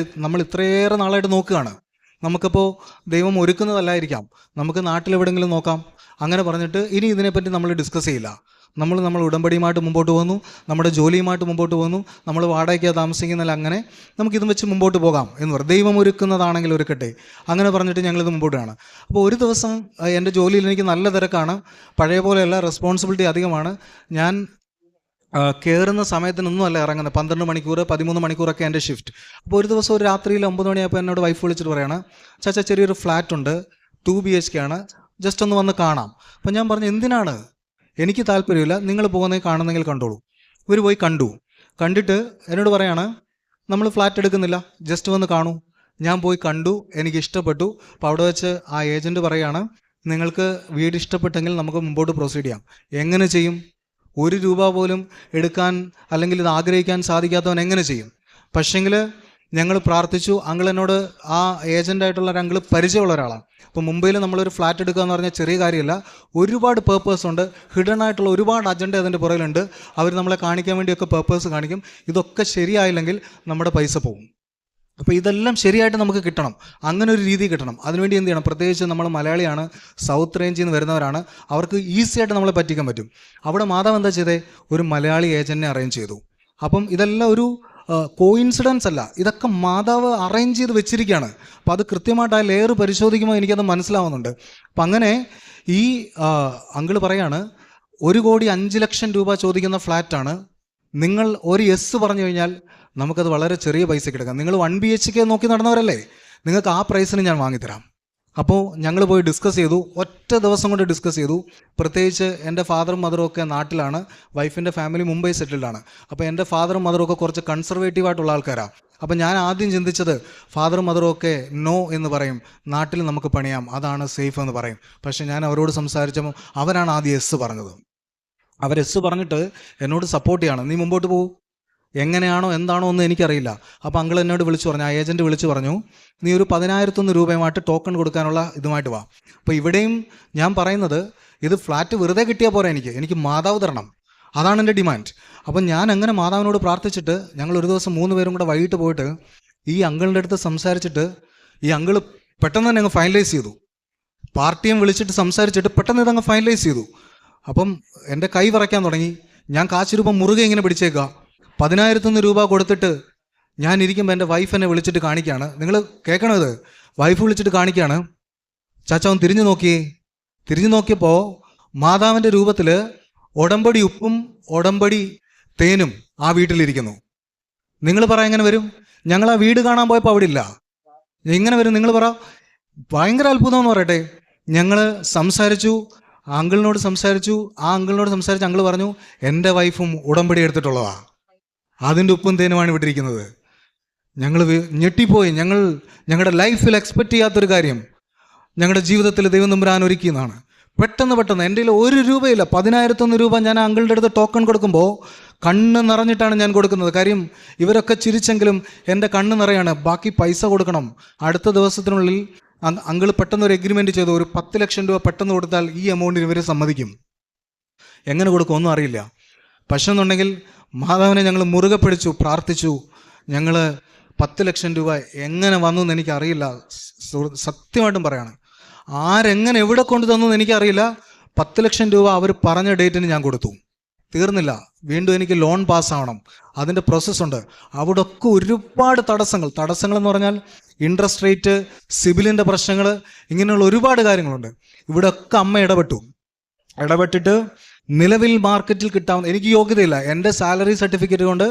നമ്മൾ ഇത്രയേറെ നാളായിട്ട് നോക്കുകയാണ്, നമുക്കപ്പോൾ ദൈവം ഒരുക്കുന്നതല്ലായിരിക്കാം, നമുക്ക് നാട്ടിലെവിടെയെങ്കിലും നോക്കാം. അങ്ങനെ പറഞ്ഞിട്ട് ഇനി ഇതിനെപ്പറ്റി നമ്മൾ ഡിസ്കസ് ചെയ്യില്ല. നമ്മൾ ഉടമ്പടിയുമായിട്ട് മുമ്പോട്ട് പോകുന്നു, നമ്മുടെ ജോലിയുമായിട്ട് മുമ്പോട്ട് പോകുന്നു, നമ്മൾ വാടകയ്ക്ക് താമസിക്കുന്നില്ല. അങ്ങനെ നമുക്കിതും വെച്ച് മുമ്പോട്ട് പോകാം എന്ന് പറയും. ദൈവം ഒരുക്കുന്നതാണെങ്കിൽ ഒരുക്കട്ടെ, അങ്ങനെ പറഞ്ഞിട്ട് ഞങ്ങളിത് മുമ്പോട്ട് കാണാം. അപ്പോൾ ഒരു ദിവസം എൻ്റെ ജോലിയിൽ എനിക്ക് നല്ല തിരക്കാണ്, പഴയ പോലെയല്ല, റെസ്പോൺസിബിലിറ്റി അധികമാണ്. ഞാൻ കയറുന്ന സമയത്തിനൊന്നുമല്ല ഇറങ്ങുന്നത്. 12 മണിക്കൂർ 13 മണിക്കൂറൊക്കെ എൻ്റെ ഷിഫ്റ്റ്. അപ്പോൾ ഒരു ദിവസം ഒരു രാത്രിയിൽ 9 മണിയായപ്പോൾ എന്നോട് വൈഫ് വിളിച്ചിട്ട് പറയാണ്, ചാച്ചാ ചെറിയൊരു ഫ്ലാറ്റ് ഉണ്ട്, 2 BHK ആണ്, ജസ്റ്റ് ഒന്ന് വന്ന് കാണാം. അപ്പം ഞാൻ പറഞ്ഞു, എന്തിനാണ്, എനിക്ക് താല്പര്യമില്ല, നിങ്ങൾ പോകുന്നത് കാണുന്നെങ്കിൽ കണ്ടോളൂ. ഇവർ പോയി കണ്ടിട്ട് എന്നോട് പറയാണ്, നമ്മൾ ഫ്ലാറ്റ് എടുക്കുന്നില്ല, ജസ്റ്റ് വന്ന് കാണൂ. ഞാൻ പോയി കണ്ടു, എനിക്ക് ഇഷ്ടപ്പെട്ടു. അപ്പോൾ അവിടെ വെച്ച് ആ ഏജൻറ്റ് പറയാണ്, നിങ്ങൾക്ക് വീട് ഇഷ്ടപ്പെട്ടെങ്കിൽ നമുക്ക് മുമ്പോട്ട് പ്രൊസീഡ് ചെയ്യാം. എങ്ങനെ ചെയ്യും? 1 രൂപ പോലും എടുക്കാൻ അല്ലെങ്കിൽ ഇത് ആഗ്രഹിക്കാൻ സാധിക്കാത്തവൻ എങ്ങനെ ചെയ്യും? പക്ഷേങ്കിൽ ഞങ്ങൾ പ്രാർത്ഥിച്ചു. അങ്കിൾ എന്നോട്, ആ ഏജൻ്റായിട്ടുള്ള ഒരു അങ്കിൾ പരിചയമുള്ള ഒരാളാണ്. അപ്പോൾ മുംബൈയിൽ നമ്മളൊരു ഫ്ലാറ്റ് എടുക്കുക എന്ന് പറഞ്ഞാൽ ചെറിയ കാര്യമല്ല. ഒരുപാട് പേർപ്പേഴ്സ് ഉണ്ട്, ഹിഡൻ ആയിട്ടുള്ള ഒരുപാട് അജണ്ട അതിൻ്റെ പുറകിലുണ്ട്. അവർ നമ്മളെ കാണിക്കാൻ വേണ്ടിയൊക്കെ പേർപ്പേഴ്സ് കാണിക്കും. ഇതൊക്കെ ശരിയായില്ലെങ്കിൽ നമ്മുടെ പൈസ പോകും. അപ്പോൾ ഇതെല്ലാം ശരിയായിട്ട് നമുക്ക് കിട്ടണം, അങ്ങനെ ഒരു രീതി കിട്ടണം. അതിനുവേണ്ടി എന്ത് ചെയ്യണം? പ്രത്യേകിച്ച് നമ്മൾ മലയാളിയാണ്, സൗത്ത് റേഞ്ചിൽ നിന്ന് വരുന്നവരാണ്, അവർക്ക് ഈസി ആയിട്ട് നമ്മളെ പറ്റിക്കാൻ പറ്റും. അവിടെ മാതാവ് എന്താ ചെയ്തേ? ഒരു മലയാളി ഏജൻറ്റിനെ അറേഞ്ച് ചെയ്തു. അപ്പം ഇതെല്ലാം ഒരു കോയിൻസിഡൻസ് അല്ല, ഇതൊക്കെ മാതാവ് അറേഞ്ച് ചെയ്ത് വെച്ചിരിക്കുകയാണ്. അപ്പം അത് കൃത്യമായിട്ട് ആ ലെയർ പരിശോധിക്കുമ്പോൾ എനിക്കത് മനസ്സിലാവുന്നുണ്ട്. അപ്പം അങ്ങനെ ഈ അങ്കിള് പറയാണ്, 1,05,00,000 രൂപ ചോദിക്കുന്ന ഫ്ലാറ്റാണ്. നിങ്ങൾ ഒരു യെസ് പറഞ്ഞു കഴിഞ്ഞാൽ നമുക്കത് വളരെ ചെറിയ പൈസയ്ക്ക് എടുക്കാം. നിങ്ങൾ 1 BHK നോക്കി നടന്നവരല്ലേ, നിങ്ങൾക്ക് ആ പ്രൈസിന് ഞാൻ വാങ്ങിത്തരാം. അപ്പോൾ ഞങ്ങൾ പോയി ഡിസ്കസ് ചെയ്തു, ഒറ്റ ദിവസം കൊണ്ട് ഡിസ്കസ് ചെയ്തു. പ്രത്യേകിച്ച് എൻ്റെ ഫാദറും മദറും ഒക്കെ നാട്ടിലാണ്, വൈഫിൻ്റെ ഫാമിലി മുംബൈ സെറ്റിൽഡാണ്. അപ്പോൾ എൻ്റെ ഫാദറും മദറും ഒക്കെ കുറച്ച് കൺസർവേറ്റീവായിട്ടുള്ള ആൾക്കാരാണ്. അപ്പോൾ ഞാൻ ആദ്യം ചിന്തിച്ചത്, ഫാദറും മദറും ഒക്കെ നോ എന്ന് പറയും, നാട്ടിൽ നമുക്ക് പണിയാം, അതാണ് സേഫ് എന്ന് പറയും. പക്ഷേ ഞാൻ അവരോട് സംസാരിച്ചപ്പോൾ അവരാണ് ആദ്യം എസ് പറഞ്ഞത്. അവർ എസ് പറഞ്ഞിട്ട് എന്നോട് സപ്പോർട്ട് ചെയ്യാണ്, നീ മുമ്പോട്ട് പോകും, എങ്ങനെയാണോ എന്താണോ എന്ന് എനിക്കറിയില്ല. അപ്പോൾ അങ്കിൾ എന്നോട് വിളിച്ചു പറഞ്ഞു, ആ ഏജൻറ്റ് വിളിച്ചു പറഞ്ഞു, നീ ഒരു 10,001 രൂപയുമായിട്ട് ടോക്കൺ കൊടുക്കാനുള്ള ഇതുമായിട്ട് വാ. അപ്പോൾ ഇവിടെയും ഞാൻ പറയുന്നത്, ഇത് ഫ്ലാറ്റ് വെറുതെ കിട്ടിയാൽ പോരാ, എനിക്ക് മാതാവ് തരണം, അതാണ് എൻ്റെ ഡിമാൻഡ്. അപ്പം ഞാൻ അങ്ങനെ മാതാവിനോട് പ്രാർത്ഥിച്ചിട്ട് ഞങ്ങൾ ഒരു ദിവസം 3 പേരും കൂടെ വൈകിട്ട് പോയിട്ട് ഈ അങ്കിളിൻ്റെ അടുത്ത് സംസാരിച്ചിട്ട്, ഈ അങ്കിൾ പെട്ടെന്ന് തന്നെ അങ്ങ് ഫൈനലൈസ് ചെയ്തു. പാർട്ടിയും വിളിച്ചിട്ട് സംസാരിച്ചിട്ട് പെട്ടെന്ന് ഇതങ്ങ് ഫൈനലൈസ് ചെയ്തു. അപ്പം എൻ്റെ കൈ വിറയ്ക്കാൻ തുടങ്ങി. ഞാൻ കാശ് രൂപ മുറുകെ ഇങ്ങനെ പിടിച്ചേക്കുക. 10,001 രൂപ കൊടുത്തിട്ട് ഞാൻ ഇരിക്കുമ്പോൾ എൻ്റെ വൈഫ് എന്നെ വിളിച്ചിട്ട് കാണിക്കുകയാണ്, നിങ്ങൾ കേൾക്കണം ഇത്, വൈഫ് വിളിച്ചിട്ട് കാണിക്കുകയാണ്, ചാച്ചാവൻ തിരിഞ്ഞു നോക്കിയപ്പോൾ മാതാവിൻ്റെ രൂപത്തിൽ ഉടമ്പടി ഉപ്പും ഉടമ്പടി തേനും ആ വീട്ടിലിരിക്കുന്നു. നിങ്ങൾ പറ എങ്ങനെ വരും? ഞങ്ങൾ ആ വീട് കാണാൻ പോയപ്പോൾ അവിടെ ഇല്ല, എങ്ങനെ വരും നിങ്ങൾ പറ? ഭയങ്കര അത്ഭുതം എന്ന് പറയട്ടെ. ഞങ്ങൾ സംസാരിച്ചു, ആ അങ്കിളിനോട് സംസാരിച്ച് അങ്കിൾ പറഞ്ഞു, എൻ്റെ വൈഫും ഉടമ്പടി എടുത്തിട്ടുള്ളതാണ്, അതിൻ്റെ ഉപ്പും തേനുമാണ് ഇവിടെ ഇരിക്കുന്നത്. ഞങ്ങൾ ഞെട്ടിപ്പോയി. ഞങ്ങളുടെ ലൈഫിൽ എക്സ്പെക്റ്റ് ചെയ്യാത്തൊരു കാര്യം ഞങ്ങളുടെ ജീവിതത്തിൽ ദൈവം തമ്പുരാൻ ഒരുക്കിയെന്നാണ്. പെട്ടെന്ന് എൻ്റെ കയ്യിൽ 1 രൂപയില്ല, 10,001 രൂപ ഞാൻ അങ്കിളുടെ അടുത്ത് ടോക്കൺ കൊടുക്കുമ്പോൾ കണ്ണ് നിറഞ്ഞിട്ടാണ് ഞാൻ കൊടുക്കുന്നത്. കാര്യം ഇവരൊക്കെ ചിരിച്ചെങ്കിലും എൻ്റെ കണ്ണ് നിറയാണ്. ബാക്കി പൈസ കൊടുക്കണം. അടുത്ത ദിവസത്തിനുള്ളിൽ അങ്കിൾ പെട്ടെന്ന് ഒരു എഗ്രിമെൻ്റ് ചെയ്തു, ഒരു 10 ലക്ഷം രൂപ പെട്ടെന്ന് കൊടുത്താൽ ഈ എമൗണ്ടിന് ഇവർ സമ്മതിക്കും. എങ്ങനെ കൊടുക്കും ഒന്നും അറിയില്ല. പക്ഷെ എന്നുണ്ടെങ്കിൽ മാതാവിനെ ഞങ്ങൾ മുറുകെ പിടിച്ചു, പ്രാർത്ഥിച്ചു. ഞങ്ങൾ 10 ലക്ഷം രൂപ എങ്ങനെ വന്നു എന്ന് എനിക്കറിയില്ല. സത്യമായിട്ടും പറയാണ്, ആരെങ്ങനെ എവിടെ കൊണ്ടു തന്നു എന്ന് എനിക്കറിയില്ല. 10 ലക്ഷം രൂപ അവർ പറഞ്ഞ ഡേറ്റിന് ഞാൻ കൊടുത്തു. തീർന്നില്ല, വീണ്ടും എനിക്ക് ലോൺ പാസ്സാവണം, അതിൻ്റെ പ്രോസസ്സുണ്ട്. അവിടെ ഒക്കെ ഒരുപാട് തടസ്സങ്ങൾ എന്ന് പറഞ്ഞാൽ ഇൻട്രസ്റ്റ് റേറ്റ്, സിബിലിൻ്റെ പ്രശ്നങ്ങൾ, ഇങ്ങനെയുള്ള ഒരുപാട് കാര്യങ്ങളുണ്ട്. ഇവിടെ ഒക്കെ അമ്മ ഇടപെട്ടിട്ട് നിലവിൽ മാർക്കറ്റിൽ കിട്ടാവുന്ന, എനിക്ക് യോഗ്യതയില്ല. എൻ്റെ സാലറി സർട്ടിഫിക്കറ്റ് കൊണ്ട്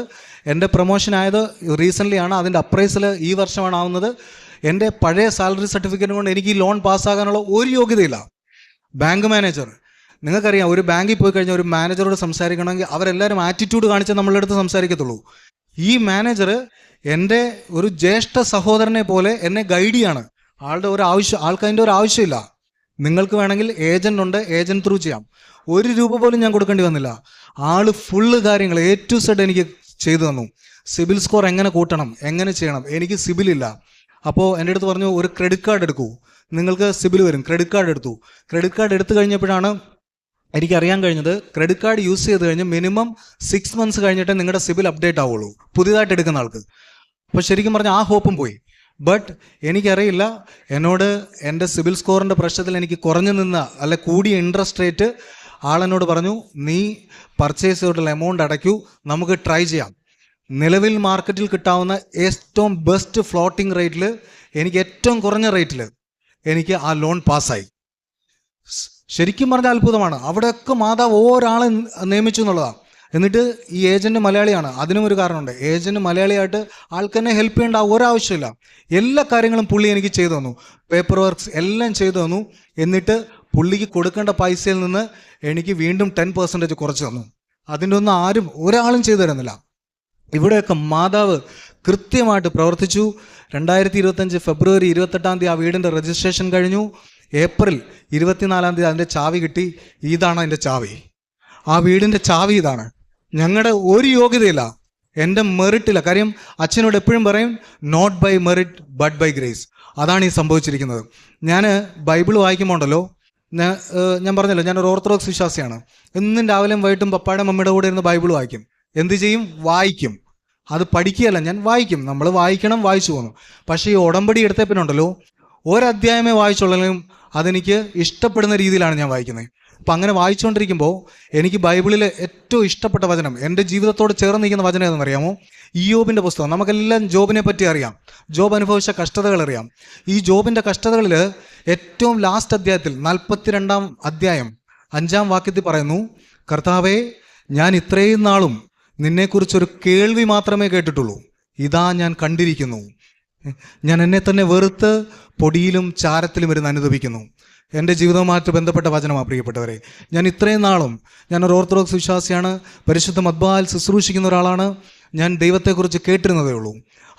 എൻ്റെ പ്രൊമോഷൻ ആയത് റീസെൻ്റ്ലി ആണ്. അതിൻ്റെ അപ്രൈസൽ ഈ വർഷമാണ് ആവുന്നത്. എൻ്റെ പഴയ സാലറി സർട്ടിഫിക്കറ്റ് കൊണ്ട് എനിക്ക് ഈ ലോൺ പാസ്സാകാനുള്ള ഒരു യോഗ്യതയില്ല. ബാങ്ക് മാനേജർ, നിങ്ങൾക്കറിയാം, ഒരു ബാങ്കിൽ പോയി കഴിഞ്ഞാൽ ഒരു മാനേജറോട് സംസാരിക്കണമെങ്കിൽ അവരെല്ലാവരും ആറ്റിറ്റ്യൂഡ് കാണിച്ച് നമ്മളുടെ അടുത്ത് സംസാരിക്കത്തുള്ളൂ. ഈ മാനേജർ എൻ്റെ ഒരു ജ്യേഷ്ഠ സഹോദരനെ പോലെ എന്നെ ഗൈഡ് ചെയ്യാണ്. ആൾക്കതിൻ്റെ ഒരു ആവശ്യമില്ല. നിങ്ങൾക്ക് വേണമെങ്കിൽ ഏജൻ്റ് ഉണ്ട്, ഏജൻറ് ത്രൂ ചെയ്യാം. 1 രൂപ പോലും ഞാൻ കൊടുക്കേണ്ടി വന്നില്ല. ആൾ ഫുള്ള് കാര്യങ്ങൾ A to Z എനിക്ക് ചെയ്തു തന്നു. സിബിൽ സ്കോർ എങ്ങനെ കൂട്ടണം, എങ്ങനെ ചെയ്യണം. എനിക്ക് സിബിലില്ല. അപ്പോൾ എൻ്റെ അടുത്ത് പറഞ്ഞു, ഒരു ക്രെഡിറ്റ് കാർഡ് എടുക്കൂ, നിങ്ങൾക്ക് സിബിൽ വരും. ക്രെഡിറ്റ് കാർഡ് എടുത്തു. ക്രെഡിറ്റ് കാർഡ് എടുത്തു കഴിഞ്ഞപ്പോഴാണ് എനിക്കറിയാൻ കഴിഞ്ഞത്, ക്രെഡിറ്റ് കാർഡ് യൂസ് ചെയ്ത് കഴിഞ്ഞ് മിനിമം 6 months കഴിഞ്ഞിട്ടേ നിങ്ങളുടെ സിബിൽ അപ്ഡേറ്റ് ആവുള്ളൂ, പുതിയതായിട്ട് എടുക്കുന്ന ആൾക്ക്. അപ്പോൾ ശരിക്കും പറഞ്ഞാൽ ആ ഹോപ്പും പോയി. ബട്ട് എനിക്കറിയില്ല, എന്നോട് എൻ്റെ സിബിൽ സ്കോറിൻ്റെ പ്രശ്നത്തിൽ എനിക്ക് കുറഞ്ഞു നിന്ന അല്ലെ കൂടിയ ഇൻട്രസ്റ്റ് റേറ്റ് ആളെന്നോട് പറഞ്ഞു, നീ പർച്ചേസ് ചെയ്തിട്ടുള്ള എമൗണ്ട് അടയ്ക്കൂ, നമുക്ക് ട്രൈ ചെയ്യാം. നിലവിൽ മാർക്കറ്റിൽ കിട്ടാവുന്ന ഏറ്റവും ബെസ്റ്റ് ഫ്ലോട്ടിംഗ് റേറ്റിൽ, എനിക്ക് ഏറ്റവും കുറഞ്ഞ റേറ്റിൽ എനിക്ക് ആ ലോൺ പാസ്സായി. ശരിക്കും പറഞ്ഞാൽ അത്ഭുതമാണ്. അവിടെയൊക്കെ മാതാവ് ഒരാളെ നിയമിച്ചു എന്നുള്ളതാണ്. എന്നിട്ട് ഈ ഏജൻറ്റ് മലയാളിയാണ്. അതിനും ഒരു കാരണമുണ്ട്. ഏജൻറ്റ് മലയാളിയായിട്ട് ആൾക്ക് എന്നെ ഹെൽപ്പ് ചെയ്യേണ്ട ഒരാവശ്യമില്ല. എല്ലാ കാര്യങ്ങളും പുള്ളി എനിക്ക് ചെയ്തു തന്നു. പേപ്പർ വർക്ക്സ് എല്ലാം ചെയ്തു തന്നു. എന്നിട്ട് പുള്ളിക്ക് കൊടുക്കേണ്ട പൈസയിൽ നിന്ന് എനിക്ക് വീണ്ടും 10% കുറച്ച് തന്നു. അതിൻ്റെ ഒന്നും ഒരാളും ചെയ്തു തരുന്നില്ല. ഇവിടെയൊക്കെ മാതാവ് കൃത്യമായിട്ട് പ്രവർത്തിച്ചു. 2025 ഫെബ്രുവരി 28 ആ വീടിൻ്റെ രജിസ്ട്രേഷൻ കഴിഞ്ഞു. ഏപ്രിൽ 24 അതിൻ്റെ ചാവി കിട്ടി. ഇതാണ് അതിൻ്റെ ചാവി. ആ വീടിൻ്റെ ചാവി ഇതാണ്. ഞങ്ങളുടെ ഒരു യോഗ്യതയില്ല, എൻ്റെ മെറിറ്റില്ല. കാര്യം അച്ഛനോട് എപ്പോഴും പറയും, not by merit but by grace. അതാണ് ഈ സംഭവിച്ചിരിക്കുന്നത്. ഞാൻ ബൈബിൾ വായിക്കുമ്പോൾ ഉണ്ടല്ലോ, ഞാൻ പറഞ്ഞല്ലോ, ഞാനൊരു ഓർത്തഡോക്സ് വിശ്വാസിയാണ്. എന്നും രാവിലെയും വൈകിട്ടും പപ്പായുടെ മമ്മിയുടെ കൂടെ ഇരുന്ന് ബൈബിൾ വായിക്കും. എന്ത് ചെയ്യും? വായിക്കും. അത് പഠിക്കുകയല്ല, ഞാൻ വായിക്കും. നമ്മൾ വായിക്കണം, വായിച്ചു പോകുന്നു. പക്ഷേ ഈ ഉടമ്പടി എടുത്ത പിന്നെ ഉണ്ടല്ലോ, ഒരധ്യായമേ വായിച്ചുള്ളെങ്കിലും അതെനിക്ക് ഇഷ്ടപ്പെടുന്ന രീതിയിലാണ് ഞാൻ വായിക്കുന്നത്. അപ്പം അങ്ങനെ വായിച്ചുകൊണ്ടിരിക്കുമ്പോൾ എനിക്ക് ബൈബിളിൽ ഏറ്റവും ഇഷ്ടപ്പെട്ട വചനം, എൻ്റെ ജീവിതത്തോട് ചേർന്ന് നിൽക്കുന്ന വചനം ഏതെന്നറിയാമോ? ഇയ്യോബിൻ്റെ പുസ്തകം. നമുക്കെല്ലാം ജോബിനെ പറ്റി അറിയാം, ജോബ് അനുഭവിച്ച കഷ്ടതകൾ അറിയാം. ഈ ജോബിൻ്റെ കഷ്ടതകളിൽ ഏറ്റവും ലാസ്റ്റ് അധ്യായത്തിൽ 42-ാം അധ്യായം 5-ാം വാക്യത്തിൽ പറയുന്നു, കർത്താവേ, ഞാൻ ഇത്രയും നാളും നിന്നെക്കുറിച്ചൊരു കേൾവി മാത്രമേ കേട്ടിട്ടുള്ളൂ, ഇതാ ഞാൻ കണ്ടിരിക്കുന്നു. ഞാൻ എന്നെ തന്നെ വെറുത്ത് പൊടിയിലും ചാരത്തിലും ഇരുന്ന് അനുദപിക്കുന്നു. എൻ്റെ ജീവിതവുമായിട്ട് ബന്ധപ്പെട്ട വചനമാണ് പ്രിയപ്പെട്ടവരെ. ഞാൻ ഇത്രയും നാളും, ഞാനൊരു ഓർത്തഡോക്സ് വിശ്വാസിയാണ്, പരിശുദ്ധ മദ്ബായിൽ ശുശ്രൂഷിക്കുന്ന ഒരാളാണ്. ഞാൻ ദൈവത്തെക്കുറിച്ച് കേട്ടിരുന്നതേ ഉള്ളൂ.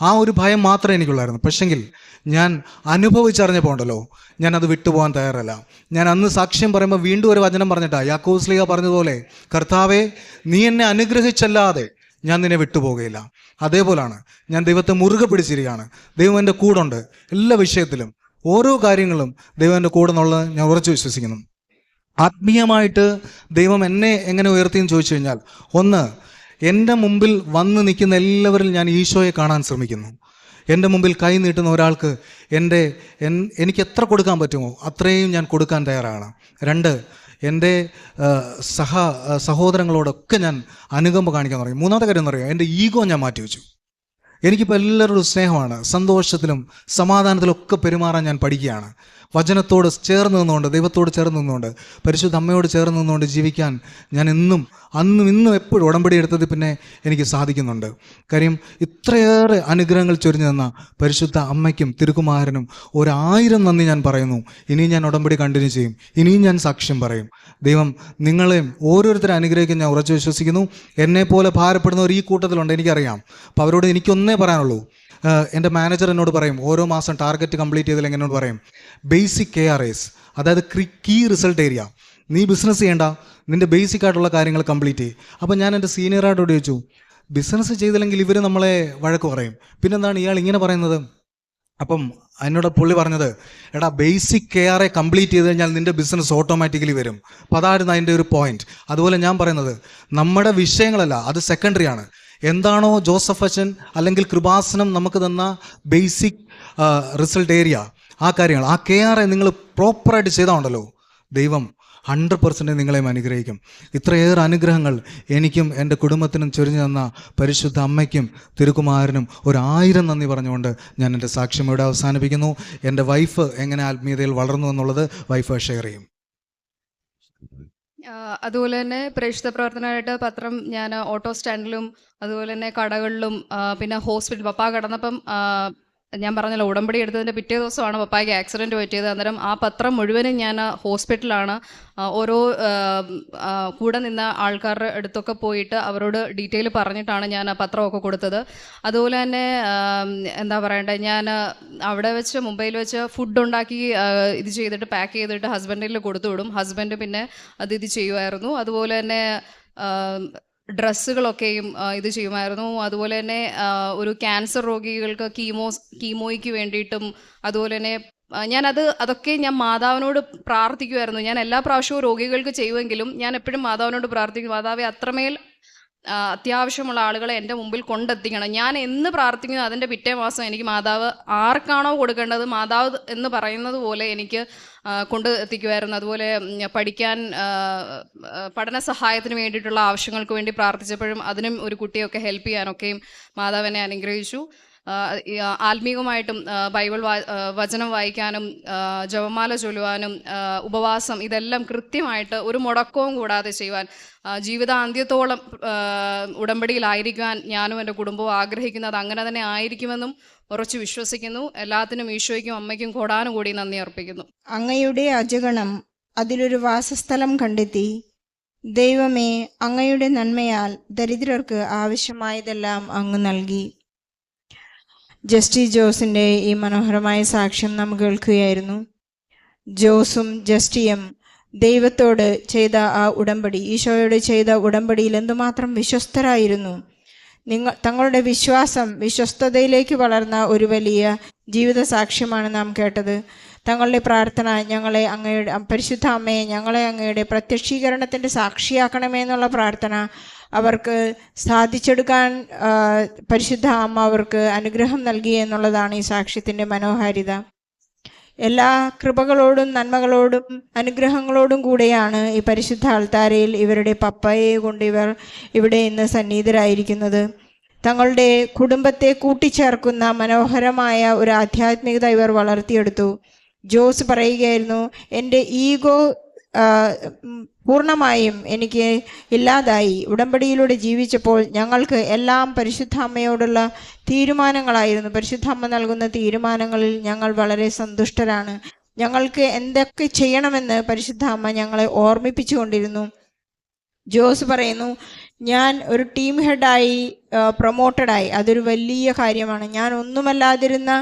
ആ ഒരു ഭയം മാത്രമേ എനിക്കുള്ളായിരുന്നു. പക്ഷെങ്കിൽ ഞാൻ അനുഭവിച്ചറിഞ്ഞപ്പോൾ ഉണ്ടല്ലോ, ഞാൻ അത് വിട്ടുപോകാൻ തയ്യാറല്ല. ഞാൻ അന്ന് സാക്ഷ്യം പറയുമ്പോൾ വീണ്ടും ഒരു വചനം പറഞ്ഞിട്ടാണ്, യാക്കോബ് ശ്ലീഹ പറഞ്ഞതുപോലെ, കർത്താവേ, നീ എന്നെ അനുഗ്രഹിച്ചല്ലാതെ ഞാൻ നിന്നെ വിട്ടുപോകുകയില്ല. അതേപോലാണ് ഞാൻ ദൈവത്തെ മുറുകെ പിടിച്ചിരിക്കുകയാണ്. ദൈവം എൻ്റെ കൂടെ ഉണ്ട് എല്ലാ വിഷയത്തിലും, ഓരോ കാര്യങ്ങളും ദൈവം എൻ്റെ കൂടെ എന്നുള്ളത് ഞാൻ ഉറച്ചു വിശ്വസിക്കുന്നു. ആത്മീയമായിട്ട് ദൈവം എന്നെ എങ്ങനെ ഉയർത്തിയെന്ന് ചോദിച്ചു കഴിഞ്ഞാൽ, ഒന്ന്, എൻ്റെ മുമ്പിൽ വന്ന് നിൽക്കുന്ന എല്ലാവരിൽ ഞാൻ ഈശോയെ കാണാൻ ശ്രമിക്കുന്നു. എൻ്റെ മുമ്പിൽ കൈ നീട്ടുന്ന ഒരാൾക്ക് എനിക്ക് എത്ര കൊടുക്കാൻ പറ്റുമോ അത്രയും ഞാൻ കൊടുക്കാൻ തയ്യാറാണ്. 2, എൻ്റെ സഹോദരങ്ങളോടൊക്കെ ഞാൻ അനുകമ്പ കാണിക്കാൻ തുടങ്ങി. 3-ാമത്തെ കാര്യം എന്ന് പറയുക, എൻ്റെ ഈഗോ ഞാൻ മാറ്റി വെച്ചു. എനിക്കിപ്പോൾ എല്ലാവരോടും സ്നേഹമാണ്. സന്തോഷത്തിലും സമാധാനത്തിലും ഒക്കെ പെരുമാറാൻ ഞാൻ പഠിക്കുകയാണ്. വചനത്തോട് ചേർന്ന് നിന്നുകൊണ്ട്, ദൈവത്തോട് ചേർന്ന് നിന്നുകൊണ്ട്, പരിശുദ്ധ അമ്മയോട് ചേർന്ന് നിന്നുകൊണ്ട് ജീവിക്കാൻ ഞാൻ അന്നും എപ്പോഴും ഉടമ്പടി എടുത്തത് പിന്നെ എനിക്ക് സാധിക്കുന്നുണ്ട്. കാര്യം ഇത്രയേറെ അനുഗ്രഹങ്ങൾ ചൊരിഞ്ഞു തന്ന പരിശുദ്ധ അമ്മയ്ക്കും തിരുക്കുമാരനും 1000 നന്ദി ഞാൻ പറയുന്നു. ഇനിയും ഞാൻ ഉടമ്പടി കണ്ടിന്യൂ ചെയ്യും, ഇനിയും ഞാൻ സാക്ഷ്യം പറയും. ദൈവം നിങ്ങളെയും ഓരോരുത്തരെ അനുഗ്രഹിക്കാൻ ഞാൻ ഉറച്ചു വിശ്വസിക്കുന്നു. എന്നെപ്പോലെ ഭാരപ്പെടുന്നവർ ഈ കൂട്ടത്തിലുണ്ട്, എനിക്കറിയാം. അപ്പോൾ അവരോട് എനിക്കൊന്നേ പറയാനുള്ളൂ. എൻ്റെ മാനേജർ എന്നോട് പറയും, ഓരോ മാസം ടാർഗറ്റ് കംപ്ലീറ്റ് ചെയ്തില്ലെങ്കിൽ എന്നോട് പറയും, ബേസിക് KRAs, അതായത് കീ റിസൾട്ട് ഏരിയ, നീ ബിസിനസ് ചെയ്യണ്ട, നിൻ്റെ ബേസിക് ആയിട്ടുള്ള കാര്യങ്ങൾ കംപ്ലീറ്റ് ചെയ്യും. അപ്പം ഞാൻ എൻ്റെ സീനിയറായിട്ടോട് ചോദിച്ചു, ബിസിനസ് ചെയ്തില്ലെങ്കിൽ ഇവർ നമ്മളെ വഴക്ക് പറയും, പിന്നെന്താണ് ഇയാൾ ഇങ്ങനെ പറയുന്നത്? അപ്പം എന്നോട് പുള്ളി പറഞ്ഞത്, എടാ ബേസിക് KRA കംപ്ലീറ്റ് ചെയ്ത് കഴിഞ്ഞാൽ നിൻ്റെ ബിസിനസ് ഓട്ടോമാറ്റിക്കലി വരും. അപ്പോൾ അതായിരുന്നു അതിൻ്റെ ഒരു പോയിന്റ്. അതുപോലെ ഞാൻ പറയുന്നത്, നമ്മുടെ വിഷയങ്ങളല്ല, അത് സെക്കൻഡറി ആണ്. എന്താണോ ജോസഫ് അച്ഛൻ അല്ലെങ്കിൽ കൃപാസനം നമുക്ക് തന്ന ബേസിക് റിസൾട്ട് ഏരിയ, ആ കാര്യങ്ങൾ, ആ KRA നിങ്ങൾ പ്രോപ്പറായിട്ട് ചെയ്താണ്ടല്ലോ, ദൈവം 100% നിങ്ങളെയും അനുഗ്രഹിക്കും. ഇത്രയേറെ അനുഗ്രഹങ്ങൾ എനിക്കും എൻ്റെ കുടുംബത്തിനും ചൊരിഞ്ഞു തന്ന പരിശുദ്ധ അമ്മയ്ക്കും തിരുക്കുമാരനും 1000 നന്ദി പറഞ്ഞുകൊണ്ട് ഞാൻ എൻ്റെ സാക്ഷ്യം ഇവിടെ അവസാനിപ്പിക്കുന്നു. എൻ്റെ വൈഫ് എങ്ങനെ ആത്മീയതയിൽ വളർന്നു എന്നുള്ളത് വൈഫ് ഷെയർ ചെയ്യും. അതുപോലെ തന്നെ പ്രേക്ഷിത പ്രവർത്തനമായിട്ട് പത്രം ഞാൻ ഓട്ടോ സ്റ്റാൻഡിലും അതുപോലെ തന്നെ കടകളിലും പിന്നെ ഹോസ്പിറ്റൽ പപ്പ കിടന്നപ്പം ഞാൻ പറഞ്ഞല്ലോ ഉടമ്പടി എടുത്തതിൻ്റെ പിറ്റേ ദിവസമാണ് പപ്പായ്ക്ക് ആക്സിഡൻറ്റ് പറ്റിയത്. അന്നേരം ആ പത്രം മുഴുവനും ഞാൻ ഹോസ്പിറ്റലാണ് ഓരോ കൂടെ നിന്ന ആൾക്കാരുടെ അടുത്തൊക്കെ പോയിട്ട് അവരോട് ഡീറ്റെയിൽ പറഞ്ഞിട്ടാണ് ഞാൻ ആ പത്രമൊക്കെ കൊടുത്തത്. അതുപോലെ തന്നെ എന്താ പറയണ്ടേ, ഞാൻ അവിടെ വെച്ച് മുംബൈയിൽ വെച്ച് ഫുഡ് ഉണ്ടാക്കി ഇത് ചെയ്തിട്ട് പാക്ക് ചെയ്തിട്ട് ഹസ്ബൻഡിൽ കൊടുത്തു വിടും. ഹസ്ബൻഡ് പിന്നെ ഇത് ചെയ്യുമായിരുന്നു. അതുപോലെ തന്നെ ഡ്രസ്സുകളൊക്കെയും ഇത് ചെയ്യുമായിരുന്നു. അതുപോലെ തന്നെ ഒരു ക്യാൻസർ രോഗികൾക്ക് കീമോയ്ക്ക് വേണ്ടിയിട്ടും അതുപോലെ തന്നെ അതൊക്കെ ഞാൻ മാതാവിനോട് പ്രാർത്ഥിക്കുമായിരുന്നു. ഞാൻ എല്ലാ പ്രാവശ്യവും രോഗികൾക്ക് ചെയ്യുമെങ്കിലും ഞാൻ എപ്പോഴും മാതാവിനോട് പ്രാർത്ഥിക്കും, മാതാവെ അത്രമേൽ അത്യാവശ്യമുള്ള ആളുകളെ എൻ്റെ മുമ്പിൽ കൊണ്ടെത്തിക്കണം. ഞാൻ എന്ന് പ്രാർത്ഥിക്കുന്നു അതിൻ്റെ പിറ്റേ മാസം എനിക്ക് മാതാവ് ആർക്കാണോ കൊടുക്കേണ്ടത് മാതാവ് എന്ന് പറയുന്നത് പോലെ എനിക്ക് കൊണ്ട് എത്തിക്കുമായിരുന്നു. അതുപോലെ പഠിക്കാൻ പഠന സഹായത്തിന് വേണ്ടിയിട്ടുള്ള ആവശ്യങ്ങൾക്ക് വേണ്ടി പ്രാർത്ഥിച്ചപ്പോഴും അതിനും ഒരു കുട്ടിയൊക്കെ ഹെൽപ്പ് ചെയ്യാനൊക്കെയും മാതാവിനെ അനുഗ്രഹിച്ചു. ആത്മീകമായിട്ടും ബൈബിൾ വചനം വായിക്കാനും ജപമാല ചൊല്ലുവാനും ഉപവാസം ഇതെല്ലാം കൃത്യമായിട്ട് ഒരു മുടക്കവും കൂടാതെ ചെയ്യുവാൻ ജീവിതാന്ത്യത്തോളം ഉടമ്പടിയിലായിരിക്കുവാൻ ഞാനും എൻ്റെ കുടുംബവും ആഗ്രഹിക്കുന്നത് അങ്ങനെ തന്നെ ആയിരിക്കുമെന്നും ഉറച്ചു വിശ്വസിക്കുന്നു. എല്ലാത്തിനും ഈശോയ്ക്കും അമ്മയ്ക്കും കോടാനുകൂടി നന്ദി അർപ്പിക്കുന്നു. അങ്ങയുടെ അജഗണം അതിലൊരു വാസസ്ഥലം കണ്ടെത്തി. ദൈവമേ, അങ്ങയുടെ നന്മയാൽ ദരിദ്രർക്ക് ആവശ്യമായതെല്ലാം അങ്ങ് നൽകി. ജസ്റ്റി ജോസിൻ്റെ ഈ മനോഹരമായ സാക്ഷ്യം നാം കേൾക്കുകയായിരുന്നു. ജോസും ജസ്റ്റിയും ദൈവത്തോട് ചെയ്ത ആ ഉടമ്പടി, ഈശോയോട് ചെയ്ത ഉടമ്പടിയിൽ എന്തുമാത്രം വിശ്വസ്തരായിരുന്നു. തങ്ങളുടെ വിശ്വസ്തതയിലേക്ക് വളർന്ന ഒരു വലിയ ജീവിത സാക്ഷ്യമാണ് നാം കേട്ടത്. തങ്ങളുടെ പ്രാർത്ഥന, ഞങ്ങളെ അങ്ങയുടെ പരിശുദ്ധ അമ്മയെ ഞങ്ങളെ അങ്ങയുടെ പ്രത്യക്ഷീകരണത്തിൻ്റെ സാക്ഷിയാക്കണമേ എന്നുള്ള പ്രാർത്ഥന അവർക്ക് സാധിച്ചെടുക്കാൻ പരിശുദ്ധ അമ്മ അവർക്ക് അനുഗ്രഹം നൽകി എന്നുള്ളതാണ് ഈ സാക്ഷ്യത്തിൻ്റെ മനോഹാരിത. എല്ലാ കൃപകളോടും നന്മകളോടും അനുഗ്രഹങ്ങളോടും കൂടെയാണ് ഈ പരിശുദ്ധ അൾത്താരയിൽ ഇവരുടെ പപ്പയെ കൊണ്ട് ഇവർ ഇവിടെ ഇന്ന് സന്നിഹിതരായിരിക്കുന്നത്. തങ്ങളുടെ കുടുംബത്തെ കൂട്ടിച്ചേർക്കുന്ന മനോഹരമായ ഒരു ആധ്യാത്മികത ഇവർ വളർത്തിയെടുത്തു. ജോസ് പറയുകയായിരുന്നു, എൻ്റെ ഈഗോ പൂർണ്ണമായും എനിക്ക് ഇല്ലാതായി. ഉടമ്പടിയിലൂടെ ജീവിച്ചപ്പോൾ ഞങ്ങൾക്ക് എല്ലാം പരിശുദ്ധ അമ്മയോടുള്ള തീരുമാനങ്ങളായിരുന്നു. പരിശുദ്ധ അമ്മ നൽകുന്ന തീരുമാനങ്ങളിൽ ഞങ്ങൾ വളരെ സന്തുഷ്ടരാണ്. ഞങ്ങൾക്ക് എന്തൊക്കെ ചെയ്യണമെന്ന് പരിശുദ്ധ അമ്മ ഞങ്ങളെ ഓർമ്മിപ്പിച്ചുകൊണ്ടിരുന്നു. ജോസ് പറയുന്നു, ഞാൻ ഒരു ടീം ഹെഡായി പ്രൊമോട്ടഡായി. അതൊരു വലിയ കാര്യമാണ്. ഞാൻ ഒന്നുമല്ലാതിരുന്ന